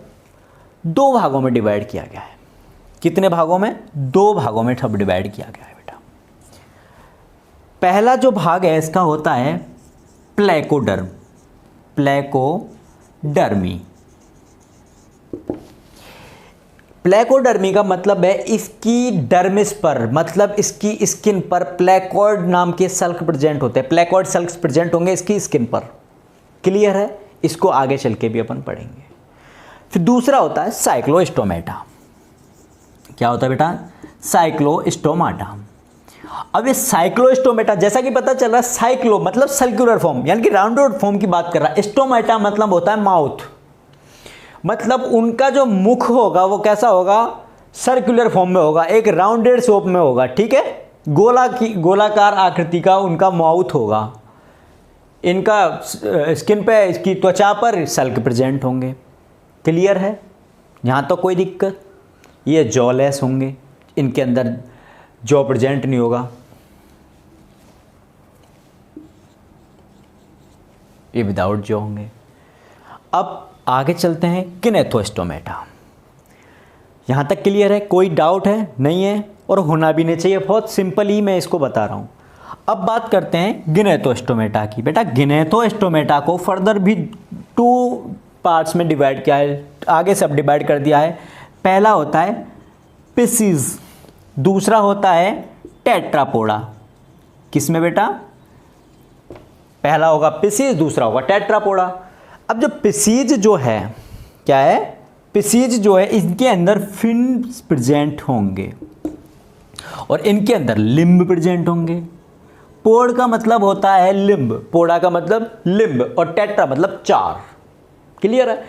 दो भागों में डिवाइड किया गया है। कितने भागों में, दो भागों में सब डिवाइड किया गया है बेटा। पहला जो भाग है इसका होता है प्लेकोडर्म, प्लेकोडर्मी। प्लेकोडर्मी का मतलब है इसकी डर्मिस पर, मतलब इसकी स्किन पर प्लेकॉइड नाम के सल्क प्रेजेंट होते हैं, प्लेकॉइड सल्क प्रेजेंट होंगे इसकी स्किन पर। क्लियर है? इसको आगे चल के भी अपन पढ़ेंगे। फिर दूसरा होता है साइक्लोस्टोमेटा। क्या होता है बेटा? साइक्लोस्टोमाटा। अब ये साइक्लोस्टोमेटा, जैसा कि पता चल रहा है, साइक्लो मतलब सर्कुलर फॉर्म यानी कि राउंडेड फॉर्म की बात कर रहा है, स्टोमेटा मतलब होता है माउथ, मतलब उनका जो मुख होगा वो कैसा होगा? सर्कुलर फॉर्म में होगा, एक राउंडेड शेप में होगा, ठीक है, गोलाकार आकृति का उनका माउथ होगा। इनका स्किन पे, इसकी त्वचा पर सल्क प्रेजेंट होंगे। क्लियर है? यहाँ तो कोई दिक्कत? ये जॉलेस होंगे, इनके अंदर जॉ प्रेजेंट नहीं होगा। ये विदाउट जॉ होंगे। अब आगे चलते हैं किनेथोस्टोमेटा। यहाँ तक क्लियर है? कोई डाउट है? नहीं है और होना भी नहीं चाहिए, बहुत सिंपल ही मैं इसको बता रहा हूँ। अब बात करते हैं गिनेथोस्टोमेटा की। बेटा गिनेथोस्टोमेटा को फर्दर भी 2 पार्ट्स में डिवाइड किया है, आगे सब डिवाइड कर दिया है। पहला होता है पिसीज, दूसरा होता है टेट्रापोडा। किसमें बेटा? पहला होगा पिसीज, दूसरा होगा टेट्रापोडा। अब जो पिसीज जो है, क्या है? पिसीज जो है इनके अंदर फिन्स प्रेजेंट होंगे और इनके अंदर लिम्ब प्रेजेंट होंगे। पोड का मतलब होता है लिम्ब, पोडा का मतलब लिम्ब और टेट्रा मतलब 4। क्लियर है?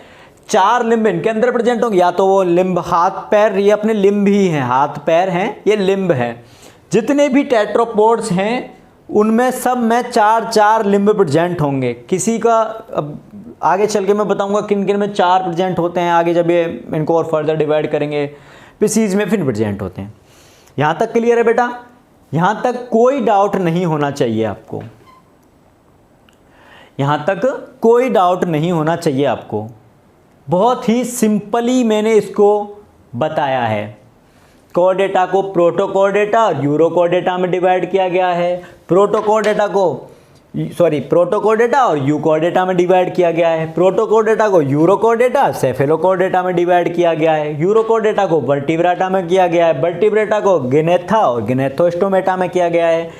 4 लिम्ब इनके अंदर प्रेजेंट होंगे, या तो वो लिम्ब हाथ पैर, ये अपने लिम्ब ही हैं, हाथ पैर हैं, ये लिम्ब है। जितने भी टेट्रोपोड्स हैं उनमें सब में 4 लिम्ब प्रेजेंट होंगे। किसी का अब आगे चल के मैं बताऊंगा किन किन में 4 प्रेजेंट होते हैं, आगे जब ये इनको और फर्दर डिवाइड करेंगे। पिसीज में फिर प्रेजेंट होते हैं। यहाँ तक क्लियर है बेटा? यहाँ तक कोई डाउट नहीं होना चाहिए आपको, यहाँ तक कोई डाउट नहीं होना चाहिए आपको। बहुत ही सिंपली मैंने इसको बताया है। कोर्डेटा को प्रोटोकोर्डेटा और यूरोकोर्डेटा में डिवाइड किया गया है। प्रोटोकोर्डेटा और यूकोर्डेटा में डिवाइड किया गया है। प्रोटोकोर्डेटा को यूरोकोर्डेटा, सेफेलोकोर्डेटा में डिवाइड किया गया है। यूरोकोर्डेटा को वर्टिब्रेटा में किया गया है। वर्टिब्रेटा को गिनेथा और गिनेथोस्टोमेटा में किया गया है।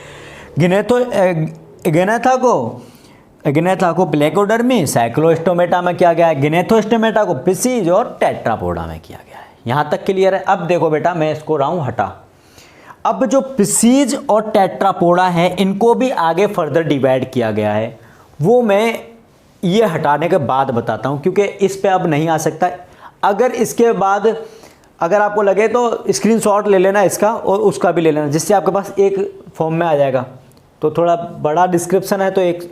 गिनेथा को प्लेकोडर्मी, साइक्लोस्टोमेटा में किया गया है। गिनेथोस्टोमेटा को पिसीज और टेट्रापोडा में किया गया है। यहाँ तक क्लियर है? अब देखो बेटा, मैं इसको रहा हूँ हटा। अब जो पिसीज और टेट्रापोडा है इनको भी आगे फर्दर डिवाइड किया गया है, वो मैं ये हटाने के बाद बताता हूँ, क्योंकि इस पे अब नहीं आ सकता। अगर इसके बाद अगर आपको लगे तो स्क्रीनशॉट ले लेना इसका और उसका भी ले लेना, जिससे आपके पास एक फॉर्म में आ जाएगा। तो थोड़ा बड़ा डिस्क्रिप्शन है तो एक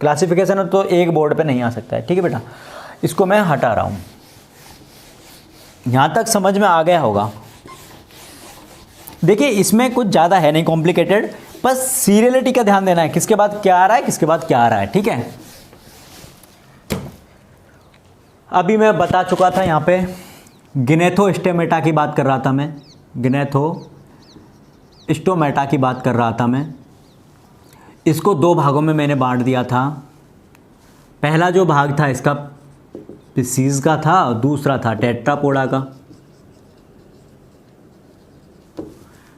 क्लासिफिकेशन है तो एक बोर्ड पे नहीं आ सकता है। ठीक है बेटा, इसको मैं हटा रहा हूँ। यहाँ तक समझ में आ गया होगा। देखिए इसमें कुछ ज़्यादा है नहीं कॉम्प्लिकेटेड, बस सीरियलिटी का ध्यान देना है, किसके बाद क्या आ रहा है, किसके बाद क्या आ रहा है। ठीक है, अभी मैं बता चुका था, यहाँ पे गिनेथोस्टोमेटा की बात कर रहा था मैं, गिनेथोस्टोमेटा की बात कर रहा था मैं। इसको 2 भागों में मैंने बांट दिया था। पहला जो भाग था इसका पिसीज का था और दूसरा था टेट्रापोडा का।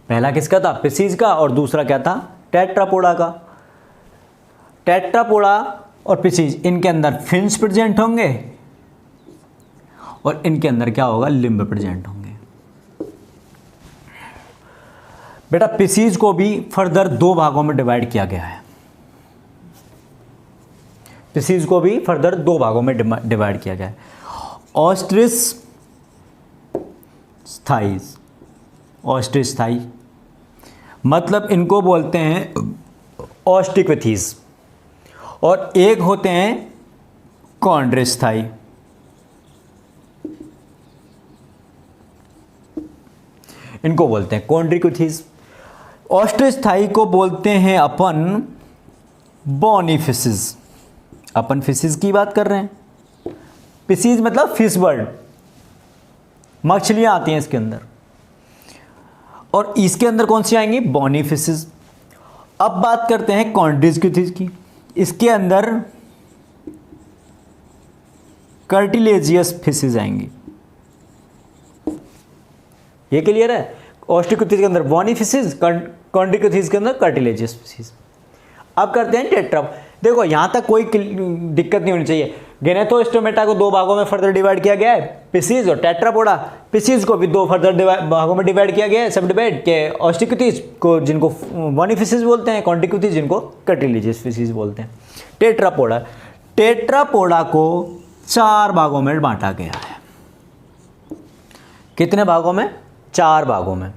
पहला किसका था? पिसीज का, और दूसरा क्या था? टेट्रापोडा का। टेट्रापोडा और पिसीज, इनके अंदर फिन्स प्रेजेंट होंगे और इनके अंदर क्या होगा? लिम्ब प्रेजेंट होंगे। बेटा पिसीज को भी फर्दर 2 भागों में डिवाइड किया गया है। पिसीज को भी फर्दर 2 भागों में डिवाइड किया गया है। ऑस्ट्रिच थाइज, ऑस्ट्रिच थाई मतलब इनको बोलते हैं ऑस्टिक्विथीज, और एक होते हैं कॉन्ड्रिच थाई। इनको बोलते हैं कॉन्ड्रिक्विथीज। ऑस्ट्रिच थाई को बोलते हैं अपन बोनीफिसिस। अपन फिशिस की बात कर रहे हैं। पिसीज मतलब फिश बर्ड, मछलियां आती हैं इसके अंदर, और इसके अंदर कौन सी आएंगी? बोनीफिसिस। अब बात करते हैं कॉन्ड्रिक्यूथिस की। इसके अंदर कार्टिलेजियस फिशेज आएंगी। ये क्लियर है? ऑस्टियोक्यूथिस के अंदर बॉनी फिशेज, कॉन्ड्रिक्यूथिस के अंदर कार्टिलेजियस फिशेज। अब करते हैं टेट्रा। देखो यहां तक कोई दिक्कत नहीं होनी चाहिए। गैनेथोस्टोमेटा को दो भागों में फर्दर डिवाइड किया गया है, पिसीज और टेट्रापोडा। पिसीज को भी दो फर्दर भागों में डिवाइड किया गया है, सब डिवाइड के ऑस्टियोक्यूथिस को जिनको बॉनी फिशेज बोलते हैं, कॉन्ड्रिक्यूथिस जिनको कार्टिलेजियस फिशेज बोलते हैं। टेट्रापोडा को 4 भागों में बांटा गया है। कितने भागों में? 4 भागों में।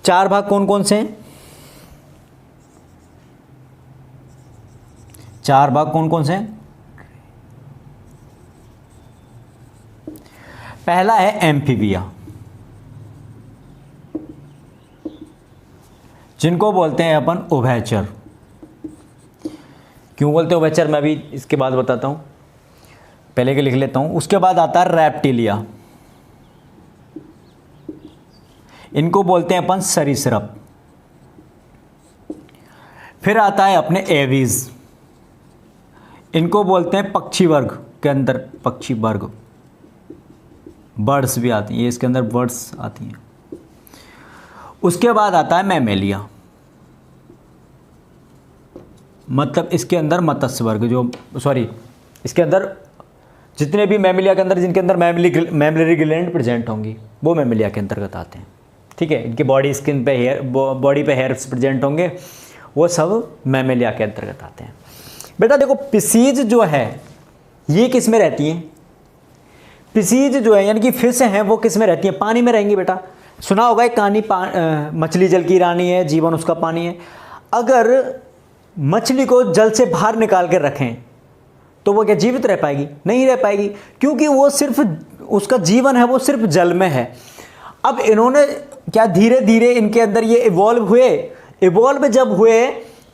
4 भाग कौन कौन से हैं? 4 भाग कौन कौन से हैं? पहला है एम्फीबिया, जिनको बोलते हैं अपन उभयचर। क्यों बोलते हैं उभयचर, मैं भी इसके बाद बताता हूं, पहले के लिख लेता हूं। उसके बाद आता है रेप्टिलिया, इनको बोलते हैं अपन सरीसृप। फिर आता है अपने एवीज, इनको बोलते हैं पक्षी वर्ग के अंदर, पक्षी वर्ग। बर्ड्स भी आती हैं, ये इसके अंदर बर्ड्स आती हैं। उसके बाद आता है मैमेलिया, मतलब इसके अंदर मत्स्य वर्ग, जो इसके अंदर जितने भी मैमेलिया के अंदर जिनके अंदर मैमलरी ग्लैंड प्रेजेंट होंगी वो मैमेलिया के अंतर्गत आते हैं। ठीक है, इनकी बॉडी स्किन पे हेयर, बॉडी पे हेयर्स प्रेजेंट होंगे, वो सब मैमेलिया के अंतर्गत आते हैं। बेटा देखो पिसीज जो है ये किस में रहती हैं? पिसीज जो है यानी कि फिश हैं वो किस में रहती हैं? पानी में रहेंगी। बेटा सुना होगा एक कहानी, मछली जल की रानी है, जीवन उसका पानी है। अगर मछली को जल से बाहर निकाल कर रखें तो वो क्या जीवित रह पाएगी? नहीं रह पाएगी, क्योंकि वो सिर्फ उसका जीवन है वो सिर्फ जल में है। अब इन्होंने क्या धीरे धीरे इनके अंदर ये इवॉल्व हुए। इवॉल्व जब हुए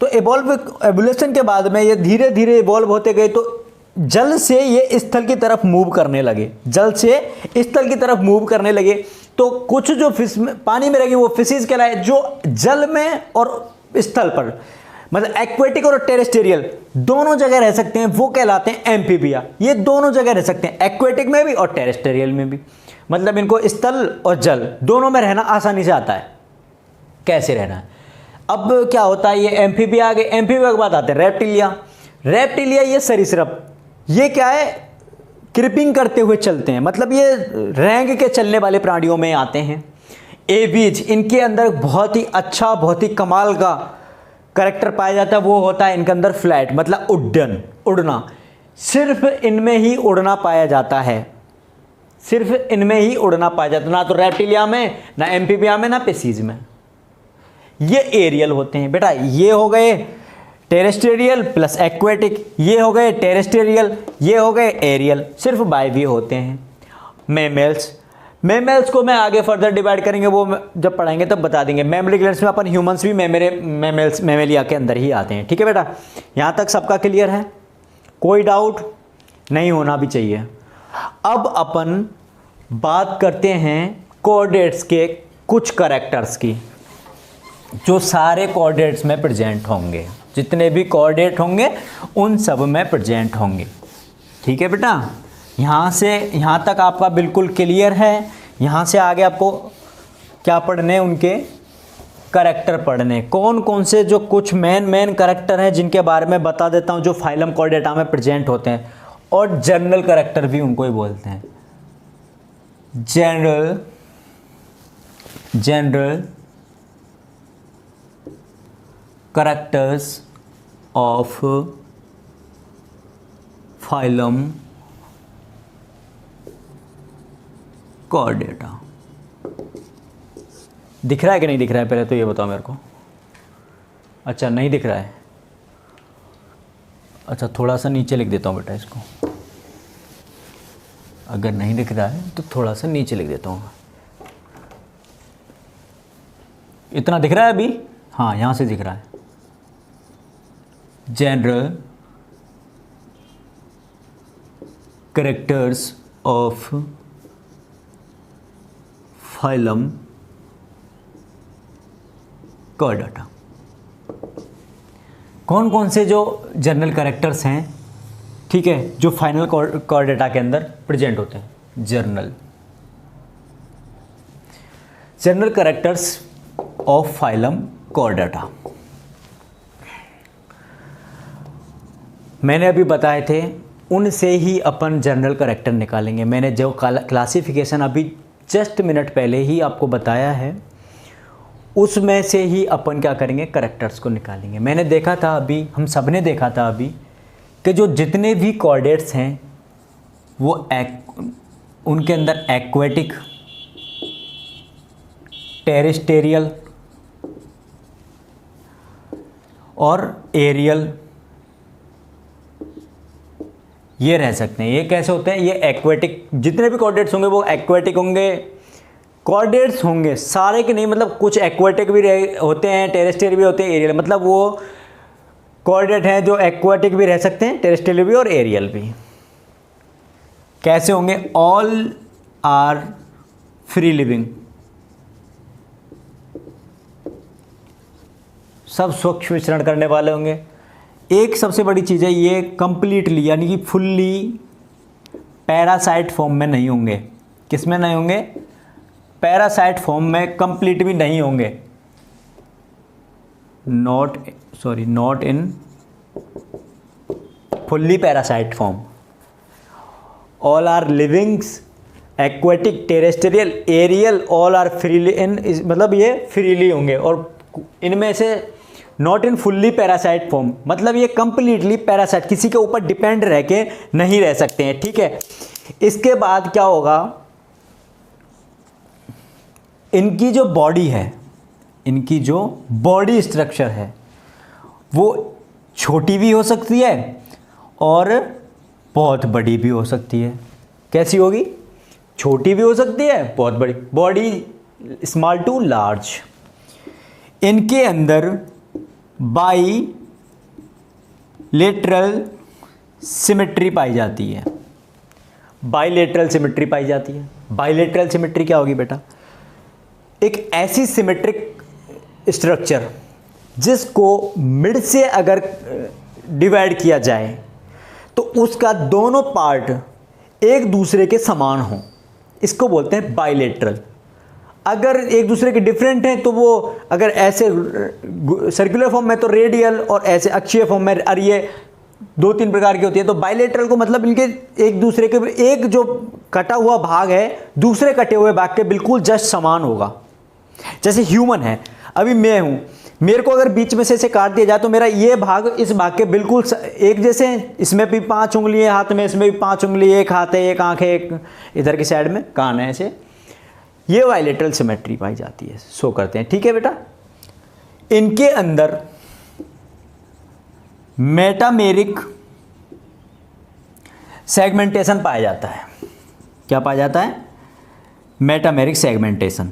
तो एवोल्यूशन के बाद में ये धीरे धीरे इवॉल्व होते गए, तो जल से ये स्थल की तरफ मूव करने लगे, जल से स्थल की तरफ मूव करने लगे। तो कुछ जो फिश पानी में रहेंगे वो फिशेज कहलाए, जो जल में और स्थल पर, मतलब एक्वेटिक और टेरेस्टेरियल दोनों जगह रह सकते हैं, वो कहलाते हैं एम्फीबिया। ये दोनों जगह रह सकते हैं, एक्वेटिक में भी और टेरेस्टेरियल में भी, मतलब इनको स्थल और जल दोनों में रहना आसानी से आता है। कैसे रहना है? अब क्या होता है, ये एम्फीबिया आ गए। एम्फीबिया के बाद आते हैं रेप्टिलिया। रेप्टिलिया ये सरीसृप, ये क्या है, क्रिपिंग करते हुए चलते हैं, मतलब ये रेंग के चलने वाले प्राणियों में आते हैं। एवीज, इनके अंदर बहुत ही अच्छा, बहुत ही कमाल का करैक्टर पाया जाता है, वो होता है इनके अंदर फ्लैट, मतलब उड़ना। सिर्फ इनमें ही उड़ना पाया जाता है, सिर्फ इनमें ही उड़ना पाया जाता है, ना तो रेप्टिलिया में, ना एम्फीबिया में, ना पिसीज में। ये एरियल होते हैं। बेटा ये हो गए टेरेस्टेरियल प्लस एक्वेटिक, ये हो गए टेरेस्टेरियल, ये हो गए एरियल, सिर्फ बायवी होते हैं। मेमेल्स को मैं आगे फर्दर डिवाइड करेंगे, वो जब पढ़ाएंगे तब बता देंगे। मैमरी ग्लैंड्स में अपन ह्यूमंस भी मैमेलिया के अंदर ही आते हैं। ठीक है बेटा, यहाँ तक सबका क्लियर है? कोई डाउट नहीं होना भी चाहिए। अब अपन बात करते हैं कोऑर्डिनेट्स के कुछ कैरेक्टर्स की, जो सारे कोऑर्डिनेट्स में प्रेजेंट होंगे, जितने भी कोऑर्डिनेट होंगे उन सब में प्रेजेंट होंगे। ठीक है बेटा, यहाँ से यहाँ तक आपका बिल्कुल क्लियर है। यहाँ से आगे आपको क्या पढ़ने, उनके कैरेक्टर पढ़ने, कौन कौन से जो कुछ मेन कैरेक्टर हैं जिनके बारे में बता देता हूँ, जो फाइलम कॉर्डेटा में प्रेजेंट होते हैं, और जनरल कैरेक्टर भी उनको ही बोलते हैं। General characters of phylum Chordata. दिख रहा है कि नहीं दिख रहा है, पहले तो ये बताओ मेरे को। अच्छा नहीं दिख रहा है, अच्छा थोड़ा सा नीचे लिख देता हूँ बेटा इसको, अगर नहीं दिख रहा है तो थोड़ा सा नीचे लिख देता हूँ। इतना दिख रहा है अभी? हाँ यहाँ से दिख रहा है। General characters of phylum Chordata. कौन कौन से जो जनरल कैरेक्टर्स हैं, ठीक है, जो फाइनल कॉर्डेटा के अंदर प्रेजेंट होते हैं। General characters of phylum Chordata मैंने अभी बताए थे, उनसे ही अपन जनरल कैरेक्टर निकालेंगे। मैंने जो क्लासिफिकेशन अभी जस्ट मिनट पहले ही आपको बताया है, उसमें से ही अपन क्या करेंगे, कैरेक्टर्स को निकालेंगे। मैंने देखा था अभी, हम सब ने देखा था अभी कि जो जितने भी कॉर्डेट्स हैं वो उनके अंदर एक्वेटिक, टेरेस्टेरियल और एरियल ये रह सकते हैं। ये कैसे होते हैं, ये एक्वेटिक, जितने भी कॉर्डेट्स होंगे वो एक्वेटिक होंगे। कॉर्डेट्स होंगे सारे के नहीं, मतलब कुछ एक्वेटिक भी होते हैं, टेरेस्ट्रियल भी होते हैं, एरियल, मतलब वो कॉर्डेट हैं जो एक्वेटिक भी रह सकते हैं, टेरेस्ट्रियल भी और एरियल भी। कैसे होंगे, ऑल आर फ्री लिविंग, सब स्वच्छ विचरण करने वाले होंगे। एक सबसे बड़ी चीज़ है, ये कंप्लीटली यानी कि फुल्ली पैरासाइट फॉर्म में नहीं होंगे। किस में नहीं होंगे, पैरासाइट फॉर्म में कंप्लीट भी नहीं होंगे। Not in fully parasite form. All are livings, aquatic, terrestrial, aerial, all are freely in, मतलब ये फ्रीली होंगे। और इनमें से not in fully parasite form, मतलब ये कंप्लीटली पैरासाइट, किसी के ऊपर डिपेंड रह के नहीं रह सकते हैं, ठीक है। इसके बाद क्या होगा, इनकी जो बॉडी है, इनकी जो बॉडी स्ट्रक्चर है वो छोटी भी हो सकती है और बहुत बड़ी भी हो सकती है। कैसी होगी, छोटी भी हो सकती है, बहुत बड़ी, बॉडी स्मॉल टू लार्ज। इनके अंदर बाईलेटरल सिमेट्री पाई जाती है। बाईलेटरल सिमेट्री पाई जाती है। बाईलेटरल सिमेट्री क्या होगी बेटा, एक ऐसी सिमेट्रिक स्ट्रक्चर जिसको मिड से अगर डिवाइड किया जाए तो उसका दोनों पार्ट एक दूसरे के समान हो, इसको बोलते हैं बाईलेटरल। अगर एक दूसरे के डिफरेंट हैं तो वो अगर ऐसे सर्कुलर फॉर्म में तो रेडियल, और ऐसे अक्षीय फॉर्म में, और ये 2-3 प्रकार की होती है। तो बाइलेटरल को मतलब इनके एक दूसरे के, एक जो कटा हुआ भाग है दूसरे कटे हुए भाग के बिल्कुल जस्ट समान होगा। जैसे ह्यूमन है, अभी मैं हूँ, मेरे को अगर बीच में से काट दिया जाए तो मेरा ये भाग इस भाग के बिल्कुल एक जैसे हैं। इसमें भी 5 उंगली है हाथ में, इसमें भी 5 उंगली, एक हाथ है, एक आँख है, एक इधर की साइड में कान है, ऐसे ये बाइलेटरल सिमेट्री पाई जाती है, शो करते हैं, ठीक है बेटा। इनके अंदर मेटामेरिक सेगमेंटेशन पाया जाता है। क्या पाया जाता है, मेटामेरिक सेगमेंटेशन।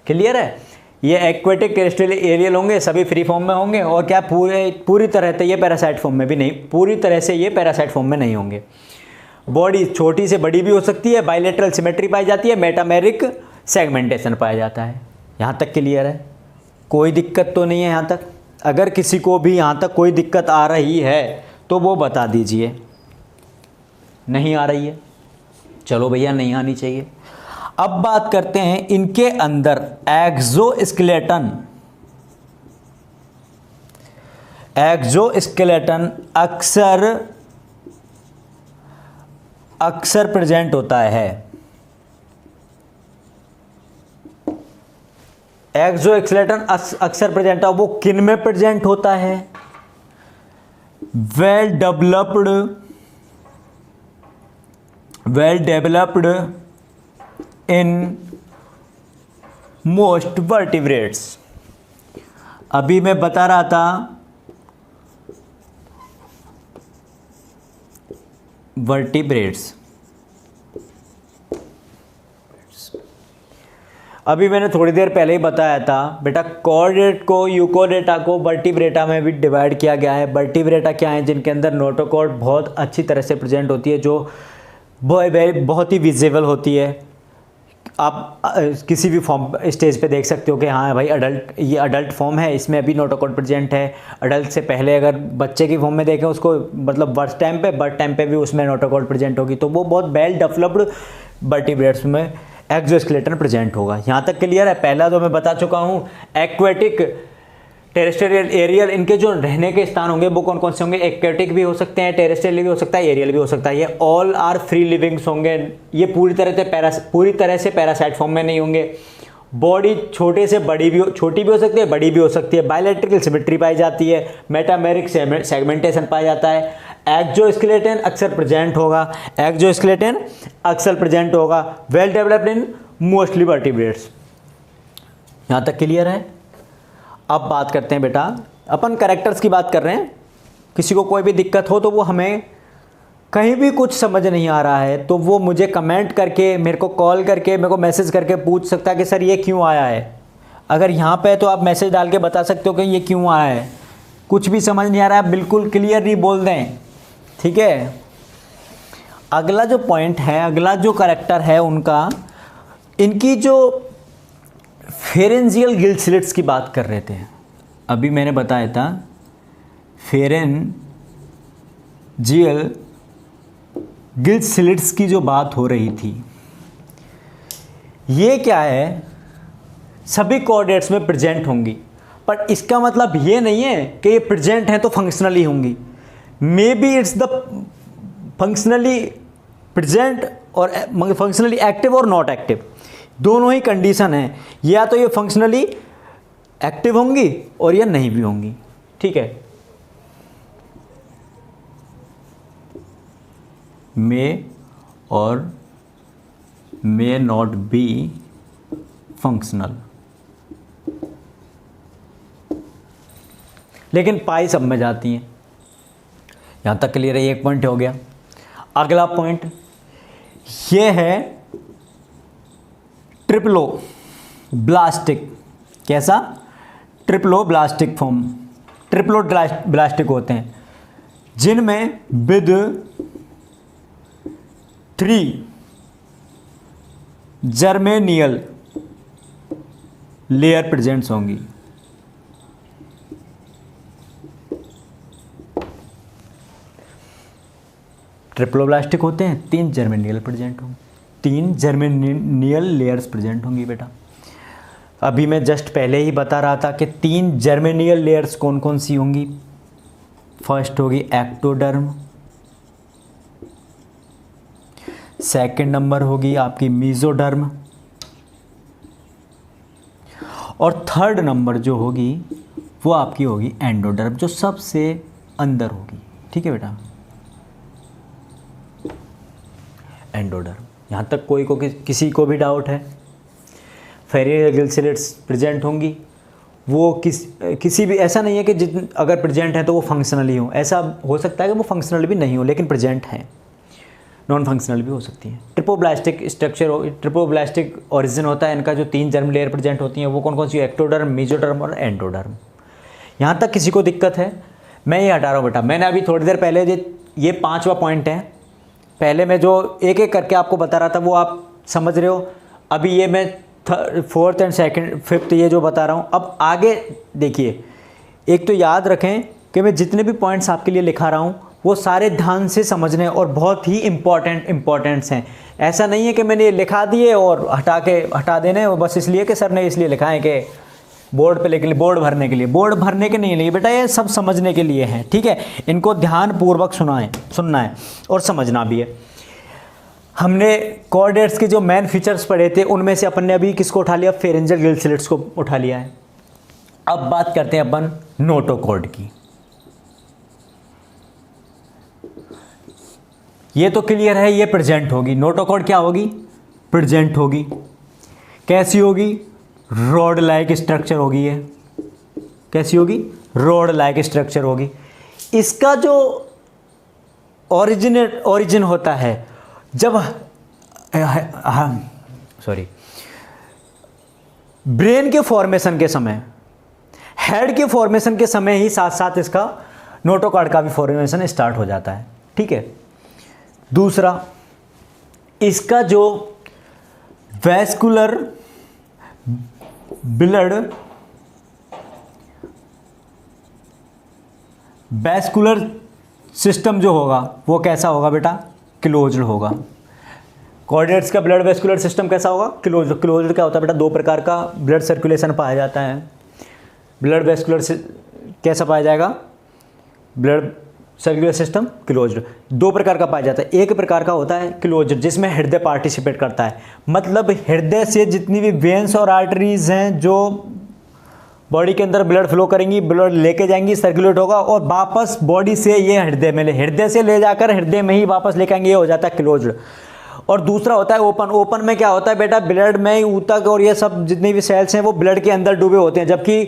क्लियर है, ये एक्वेटिक, टेरेस्ट्रियल, एरियल होंगे, सभी फ्री फॉर्म में होंगे। और क्या पूरी तरह से ये पैरासाइट फॉर्म में भी नहीं, पूरी तरह से ये पैरासाइट फॉर्म में नहीं होंगे। बॉडी छोटी से बड़ी भी हो सकती है, बाइलेटरल सिमेट्री पाई जाती है, मेटामेरिक सेगमेंटेशन पाया जाता है। यहाँ तक क्लियर है, कोई दिक्कत तो नहीं है यहाँ तक। अगर किसी को भी यहाँ तक कोई दिक्कत आ रही है तो वो बता दीजिए। नहीं आ रही है, चलो भैया नहीं आनी चाहिए। अब बात करते हैं इनके अंदर एक्सोस्केलेटन। एक्सोस्केलेटन अक्सर प्रेजेंट होता है। एक्सोस्केलेटन अक्सर प्रेजेंट है, वो किन में प्रेजेंट होता है, well developed in most vertebrates. अभी मैं बता रहा था वर्टिब्रेट्स, अभी मैंने थोड़ी देर पहले ही बताया था बेटा, कॉर्डेट को, यूकोडेटा को वर्टिब्रेटा में भी डिवाइड किया गया है। वर्टिब्रेटा क्या है, जिनके अंदर नोटोकॉर्ड बहुत अच्छी तरह से प्रेजेंट होती है, जो बहुत ही विजिबल होती है, आप किसी भी फॉर्म स्टेज पे देख सकते हो कि हाँ भाई अडल्ट, ये अडल्ट फॉर्म है, इसमें अभी नोटोकॉर्ड प्रेजेंट है। अडल्ट से पहले अगर बच्चे की फॉर्म में देखें उसको, मतलब बर्थ टाइम पे भी उसमें नोटोकॉर्ड प्रेजेंट होगी, तो वो बहुत वेल डेवलप्ड वर्टिब्रेट्स में एक्सोस्केलेटन प्रेजेंट होगा। यहाँ तक क्लियर है। पहला तो मैं बता चुका हूँ, एक्वेटिक, टेरेस्ट्रियल, एरियल, इनके जो रहने के स्थान होंगे वो कौन कौन से होंगे? एक्वेटिक भी हो सकते हैं, टेरेस्ट्रियल भी हो सकता है, एरियल भी हो सकता है। ये ऑल आर फ्री लिविंग्स होंगे। ये पूरी तरह से पैरासाइट फॉर्म में नहीं होंगे। बॉडी छोटी भी हो सकती है, बड़ी भी हो सकती है। बायलैटरल सिमेट्री पाई जाती है, मेटामेरिक सेगमेंटेशन पाया जाता है। एक्सोस्केलेटन अक्सर प्रेजेंट होगा, well developed in mostly vertebrates. यहाँ तक क्लियर है। अब बात करते हैं बेटा, अपन कैरेक्टर्स की बात कर रहे हैं। किसी को कोई भी दिक्कत हो तो वो हमें कहीं भी कुछ समझ नहीं आ रहा है तो वो मुझे कमेंट करके, मेरे को कॉल करके, मेरे को मैसेज करके पूछ सकता है कि सर ये क्यों आया है। अगर यहाँ पे तो आप मैसेज डाल के बता सकते हो कि ये क्यों आया है। कुछ भी समझ नहीं आ रहा है, बिल्कुल क्लियरली बोल दें, ठीक है। अगला जो पॉइंट है, अगला जो कैरेक्टर है उनका, इनकी जो फेरेंजियल गिल्ड स्लिट्स की बात कर रहे थे, अभी मैंने बताया था फेरेंजियल गिल्ड स्लिट्स की जो बात हो रही थी, ये क्या है, सभी कोऑर्डिनेट्स में प्रेजेंट होंगी। पर इसका मतलब ये नहीं है कि ये प्रेजेंट हैं तो फंक्शनली होंगी। May be it's the functionally present और फंक्शनली एक्टिव और नॉट एक्टिव, दोनों ही कंडीशन है। या तो ये फंक्शनली एक्टिव होंगी और या नहीं भी होंगी, ठीक है। मे और मे नॉट बी फंक्शनल, लेकिन पाई सब में जाती हैं। यहां तक क्लियर है, एक पॉइंट हो गया। अगला पॉइंट ये है ट्रिप्लोब्लास्टिक। कैसा? Triploblastic form. ट्रिप्लोब्लास्टिक होते हैं जिनमें विद 3 जर्मेनियल लेयर प्रेजेंट्स होंगी। ट्रिप्लोब्लास्टिक होते हैं, 3 जर्मेनियल प्रेजेंट होंगे, 3 जर्मेनियल लेयर्स प्रेजेंट होंगी बेटा। अभी मैं जस्ट पहले ही बता रहा था कि 3 जर्मेनियल लेयर्स कौन कौन सी होंगी। फर्स्ट होगी एक्टोडर्म, सेकंड नंबर होगी आपकी मीजोडर्म, और थर्ड नंबर जो होगी वो आपकी होगी एंडोडर्म, जो सबसे अंदर होगी, ठीक है बेटा, एंडोडर्म। यहाँ तक कोई को किसी को भी डाउट है? फेरेंजियल गिल्ड स्लिट्स प्रेजेंट होंगी, वो किसी भी, ऐसा नहीं है कि अगर प्रेजेंट है तो वो फंक्शनली हो। ऐसा हो सकता है कि वो फंक्शनल भी नहीं हो लेकिन प्रेजेंट हैं, नॉन फंक्शनल भी हो सकती हैं। ट्रिप्लोब्लास्टिक स्ट्रक्चर, ट्रिप्लोब्लास्टिक ओरिजिन होता है इनका। जो 3 जर्म लेयर प्रेजेंट होती हैं वो कौन कौन सी? एक्टोडर्म, मीजोडर्म और एंडोडर्म। यहाँ तक किसी को दिक्कत है? मैं ये हटा रहा हूँ बेटा। मैंने अभी थोड़ी देर पहले ये 5वां पॉइंट है, पहले मैं जो एक एक करके आपको बता रहा था वो आप समझ रहे हो। अभी ये मैं 4th एंड 5th ये जो बता रहा हूँ। अब आगे देखिए, एक तो याद रखें कि मैं जितने भी पॉइंट्स आपके लिए लिखा रहा हूँ वो सारे ध्यान से समझने और बहुत ही इम्पोर्टेंट्स हैं। ऐसा नहीं है कि मैंने ये लिखा दिए और हटा देने बस इसलिए कि सर ने इसलिए लिखा है कि बोर्ड पे लिख लिए, बोर्ड भरने के लिए। बोर्ड भरने के नहीं लिए बेटा, ये सब समझने के लिए हैं, ठीक है। इनको ध्यानपूर्वक सुनना है और समझना भी है। हमने कोऑर्डिनेट्स के जो मेन फीचर्स पढ़े थे उनमें से अपन ने अभी किसको उठा लिया? फेरेंजियल गिल्ड स्लिट्स को उठा लिया है। अब बात करते हैं अपन नोटोकॉर्ड की। ये तो क्लियर है, ये प्रेजेंट होगी। नोटोकॉर्ड क्या होगी? प्रेजेंट होगी। कैसी होगी? रॉड लाइक स्ट्रक्चर होगी। ये कैसी होगी? रॉड लाइक स्ट्रक्चर होगी। इसका जो ओरिजिन होता है जब ब्रेन के फॉर्मेशन के समय, हेड के फॉर्मेशन के समय ही साथ साथ इसका नोटोकॉर्ड का भी फॉर्मेशन स्टार्ट हो जाता है, ठीक है। दूसरा, इसका जो वैस्कुलर ब्लड वैस्कुलर सिस्टम जो होगा वो कैसा होगा बेटा? क्लोज्ड होगा। कोऑर्डिनेट्स का ब्लड वैस्कुलर सिस्टम कैसा होगा? क्लोज्ड। क्लोज्ड क्या होता है बेटा? दो प्रकार का ब्लड सर्कुलेशन पाया जाता है। ब्लड वैस्कुलर कैसा पाया जाएगा? ब्लड सर्कुलर सिस्टम क्लोज्ड दो प्रकार का पाया जाता है। एक प्रकार का होता है क्लोज्ड जिसमें हृदय पार्टिसिपेट करता है, मतलब हृदय से जितनी भी वेन्स और आर्टरीज हैं जो बॉडी के अंदर ब्लड फ्लो करेंगी, ब्लड लेके जाएंगी, सर्कुलेट होगा और वापस बॉडी से ये हृदय से ले जाकर हृदय में ही वापस लेके आएंगे, ये हो जाता है क्लोज्ड। और दूसरा होता है ओपन। ओपन में क्या होता है बेटा? ब्लड में ही ऊतक और ये सब जितने भी सेल्स हैं वो ब्लड के अंदर डूबे होते हैं, जबकि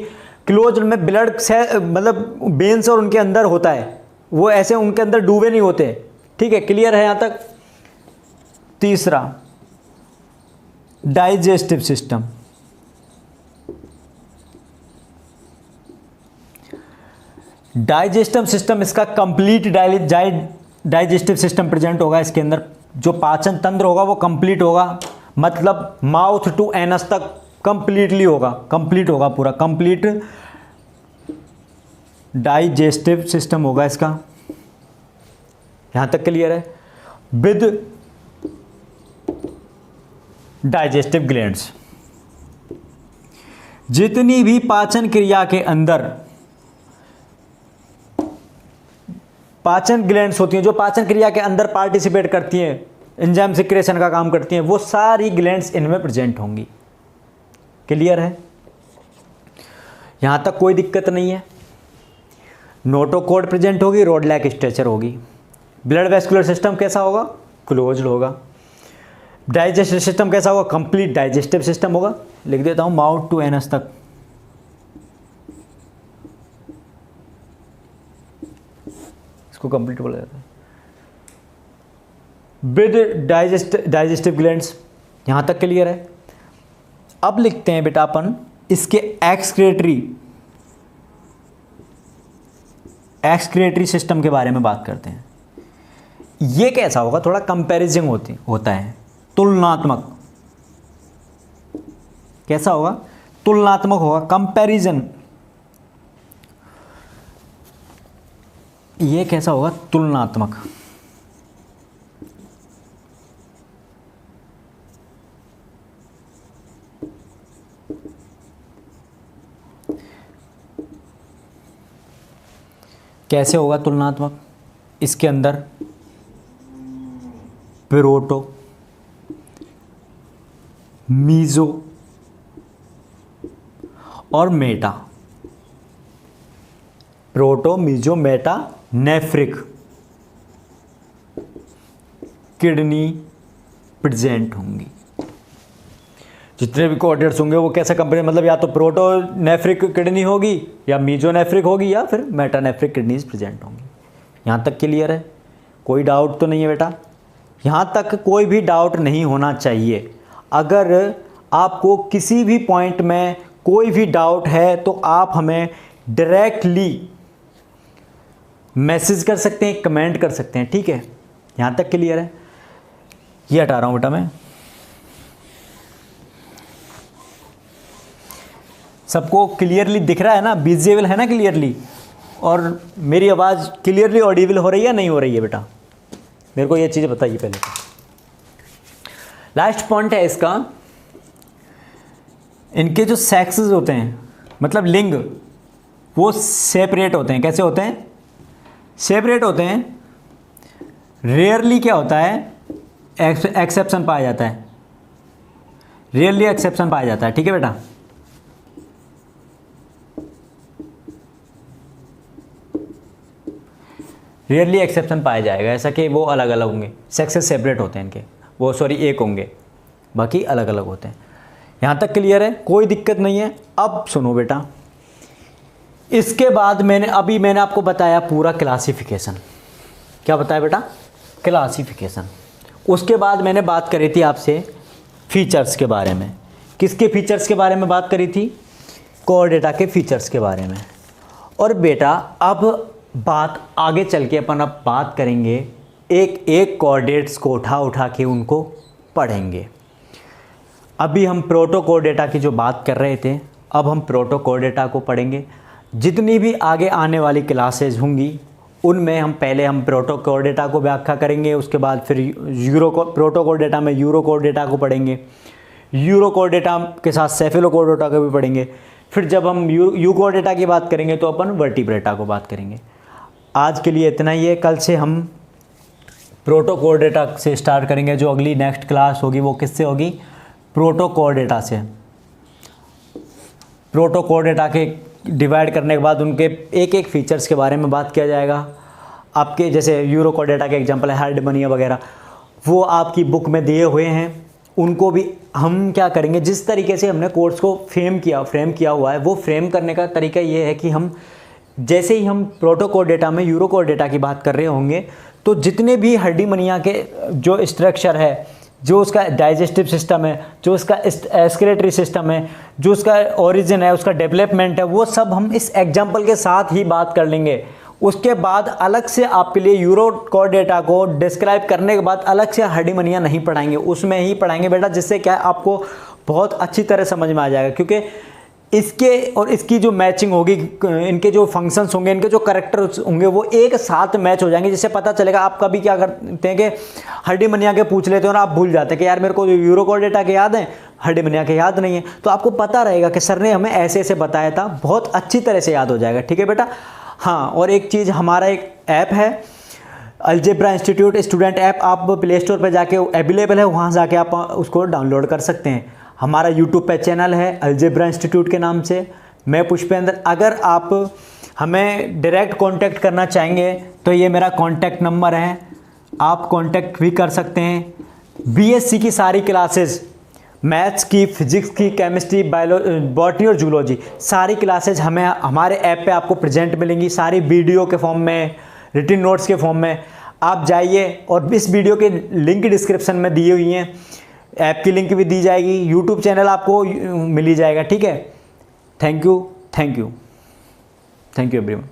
क्लोज्ड में ब्लड से मतलब वेन्स और उनके अंदर होता है, वो ऐसे उनके अंदर डूबे नहीं होते। ठीक है, क्लियर है यहाँ तक? तीसरा, डाइजेस्टिव सिस्टम। डाइजेस्टिव सिस्टम इसका कंप्लीट डाइजेस्टिव सिस्टम प्रेजेंट होगा इसके अंदर। जो पाचन तंत्र होगा वो कंप्लीट होगा, मतलब माउथ टू एनस तक कंप्लीटली होगा, कंप्लीट होगा, पूरा कंप्लीट डाइजेस्टिव सिस्टम होगा इसका। यहां तक क्लियर है? With digestive glands. जितनी भी पाचन क्रिया के अंदर पाचन ग्लैंड्स होती हैं, जो पाचन क्रिया के अंदर पार्टिसिपेट करती हैं, एंजाइम सिक्रेशन का काम करती हैं, वो सारी ग्लैंड्स इनमें प्रेजेंट होंगी। क्लियर है? यहां तक कोई दिक्कत नहीं है। नोटोकॉर्ड प्रेजेंट होगी, रॉड लाइक स्ट्रक्चर होगी। ब्लड वैस्कुलर सिस्टम कैसा होगा? क्लोज्ड होगा। डाइजेस्टिव सिस्टम कैसा होगा? कंप्लीट डाइजेस्टिव सिस्टम होगा। लिख देता हूं माउथ टू एनस तक। इसको कंप्लीट बोला जाता है। With digestive glands. यहां तक क्लियर है? अब लिखते हैं बेटा अपन इसके एक्सक्रीटरी सिस्टम के बारे में बात करते हैं। ये कैसा होगा? थोड़ा कंपैरिजन होता है, तुलनात्मक। कैसा होगा? तुलनात्मक होगा, कंपैरिजन। ये कैसा होगा? तुलनात्मक। कैसे होगा तुलनात्मक? इसके अंदर प्रोटो, मीजो और meta. Proto, meso, meta, nephric kidney present होंगी। जितने भी कोऑर्डिनेट्स होंगे वो कैसा कंपेयर, मतलब या तो प्रोटो नेफ्रिक किडनी होगी या मीजो नेफ्रिक होगी या फिर मेटा नेफ्रिक किडनीज प्रेजेंट होंगी। यहाँ तक क्लियर है? कोई डाउट तो नहीं है बेटा? यहाँ तक कोई भी डाउट नहीं होना चाहिए। अगर आपको किसी भी पॉइंट में कोई भी डाउट है तो आप हमें डायरेक्टली मैसेज कर सकते हैं, कमेंट कर सकते हैं। ठीक है, यहाँ तक क्लियर है? ये हटा रहा हूँ बेटा मैं। सबको क्लियरली दिख रहा है ना? विजिबल है ना क्लियरली? और मेरी आवाज़ क्लियरली ऑडिबल हो रही है नहीं हो रही है बेटा? मेरे को ये चीज़ बताइए पहले। लास्ट पॉइंट है इसका, इनके जो सेक्सेस होते हैं, मतलब लिंग, वो सेपरेट होते हैं। कैसे होते हैं? सेपरेट होते हैं। रेयरली क्या होता है? एक्सेप्शन पाया जाता है। रेयरली एक्सेप्शन पाया जाता है। ठीक है बेटा? रेयरली एक्सेप्शन पाया जाएगा ऐसा कि वो अलग अलग होंगे, सेक्सेस सेपरेट होते हैं इनके, वो सॉरी एक होंगे, बाकी अलग अलग होते हैं। यहाँ तक क्लियर है? कोई दिक्कत नहीं है? अब सुनो बेटा, इसके बाद मैंने आपको बताया पूरा क्लासिफिकेशन। क्या बताया बेटा? क्लासिफिकेशन। उसके बाद मैंने बात करी थी आपसे फीचर्स के बारे में। किसके फीचर्स के बारे में बात करी थी? कोर डेटा के फीचर्स के बारे में। और बेटा अब बात आगे चल के अपन अब बात करेंगे, एक एक कोऑर्डिनेट्स को उठा के उनको पढ़ेंगे। अभी हम प्रोटोकोड डेटा की जो बात कर रहे थे, अब हम प्रोटोकोड डेटा को पढ़ेंगे। जितनी भी आगे आने वाली क्लासेज होंगी उनमें हम पहले प्रोटोकोड डेटा को व्याख्या करेंगे, उसके बाद फिर प्रोटोकोड डेटा में यूरोकोड डेटा को पढ़ेंगे, यूरोकोड डेटा के साथ सेफेलोकोड डेटा को भी पढ़ेंगे। फिर जब हम यूकोड डेटा की बात करेंगे तो अपन वर्टिब्रेटा को बात करेंगे। आज के लिए इतना ही है। कल से हम प्रोटोकोड डेटा से स्टार्ट करेंगे। जो अगली नेक्स्ट क्लास होगी वो किससे होगी? प्रोटोकोड डेटा से। प्रोटोकोड डेटा के डिवाइड करने के बाद उनके एक एक फीचर्स के बारे में बात किया जाएगा। आपके जैसे यूरोकोड डेटा के एग्जांपल है हार्डमनिया वगैरह, वो आपकी बुक में दिए हुए हैं। उनको भी हम क्या करेंगे, जिस तरीके से हमने कोर्स को फ्रेम किया हुआ है, वो फ्रेम करने का तरीका ये है कि हम जैसे ही हम प्रोटोकोड डेटा में यूरोकोड डेटा की बात कर रहे होंगे तो जितने भी हार्डमनिया के जो स्ट्रक्चर है, जो उसका डाइजेस्टिव सिस्टम है, जो उसका एक्सक्रीटरी सिस्टम है, जो उसका ओरिजिन है, उसका डेवलपमेंट है, वो सब हम इस एग्जाम्पल के साथ ही बात कर लेंगे। उसके बाद अलग से आपके लिए यूरोकोड डेटा को डिस्क्राइब करने के बाद अलग से हार्डमनिया नहीं पढ़ाएंगे, उसमें ही पढ़ाएंगे बेटा, जिससे क्या आपको बहुत अच्छी तरह समझ में आ जाएगा। क्योंकि इसके और इसकी जो मैचिंग होगी, इनके जो फंक्शंस होंगे, इनके जो कैरेक्टर्स होंगे, वो एक साथ मैच हो जाएंगे, जिससे पता चलेगा। आप कभी क्या करते हैं कि हार्डमनिया के पूछ लेते हो ना, आप भूल जाते हैं कि यार मेरे को यूरोकोड डेटा के याद है, हार्डमनिया के याद नहीं है। तो आपको पता रहेगा कि सर ने हमें ऐसे ऐसे बताया था, बहुत अच्छी तरह से याद हो जाएगा। ठीक है बेटा। हाँ, और एक चीज़, हमारा एक ऐप है अलजेब्रा इंस्टीट्यूट स्टूडेंट ऐप, आप प्ले स्टोर पर जाके अवेलेबल है, वहाँ जाके आप उसको डाउनलोड कर सकते हैं। हमारा यूट्यूब पे चैनल है अलजेब्रा इंस्टीट्यूट के नाम से। मैं पुष्पेंद्र। अगर आप हमें डायरेक्ट कांटेक्ट करना चाहेंगे तो ये मेरा कांटेक्ट नंबर है, आप कांटेक्ट भी कर सकते हैं। बीएससी की सारी क्लासेस, मैथ्स की, फिजिक्स की, केमिस्ट्री, बॉटनी और जूलॉजी, सारी क्लासेज हमें हमारे ऐप पे आपको प्रेजेंट मिलेंगी, सारी वीडियो के फॉर्म में, रिटन नोट्स के फॉर्म में। आप जाइए और इस वीडियो के लिंक डिस्क्रिप्शन में दी हुई हैं, ऐप की लिंक भी दी जाएगी, यूट्यूब चैनल आपको मिल ही जाएगा। ठीक है। Thank you everyone.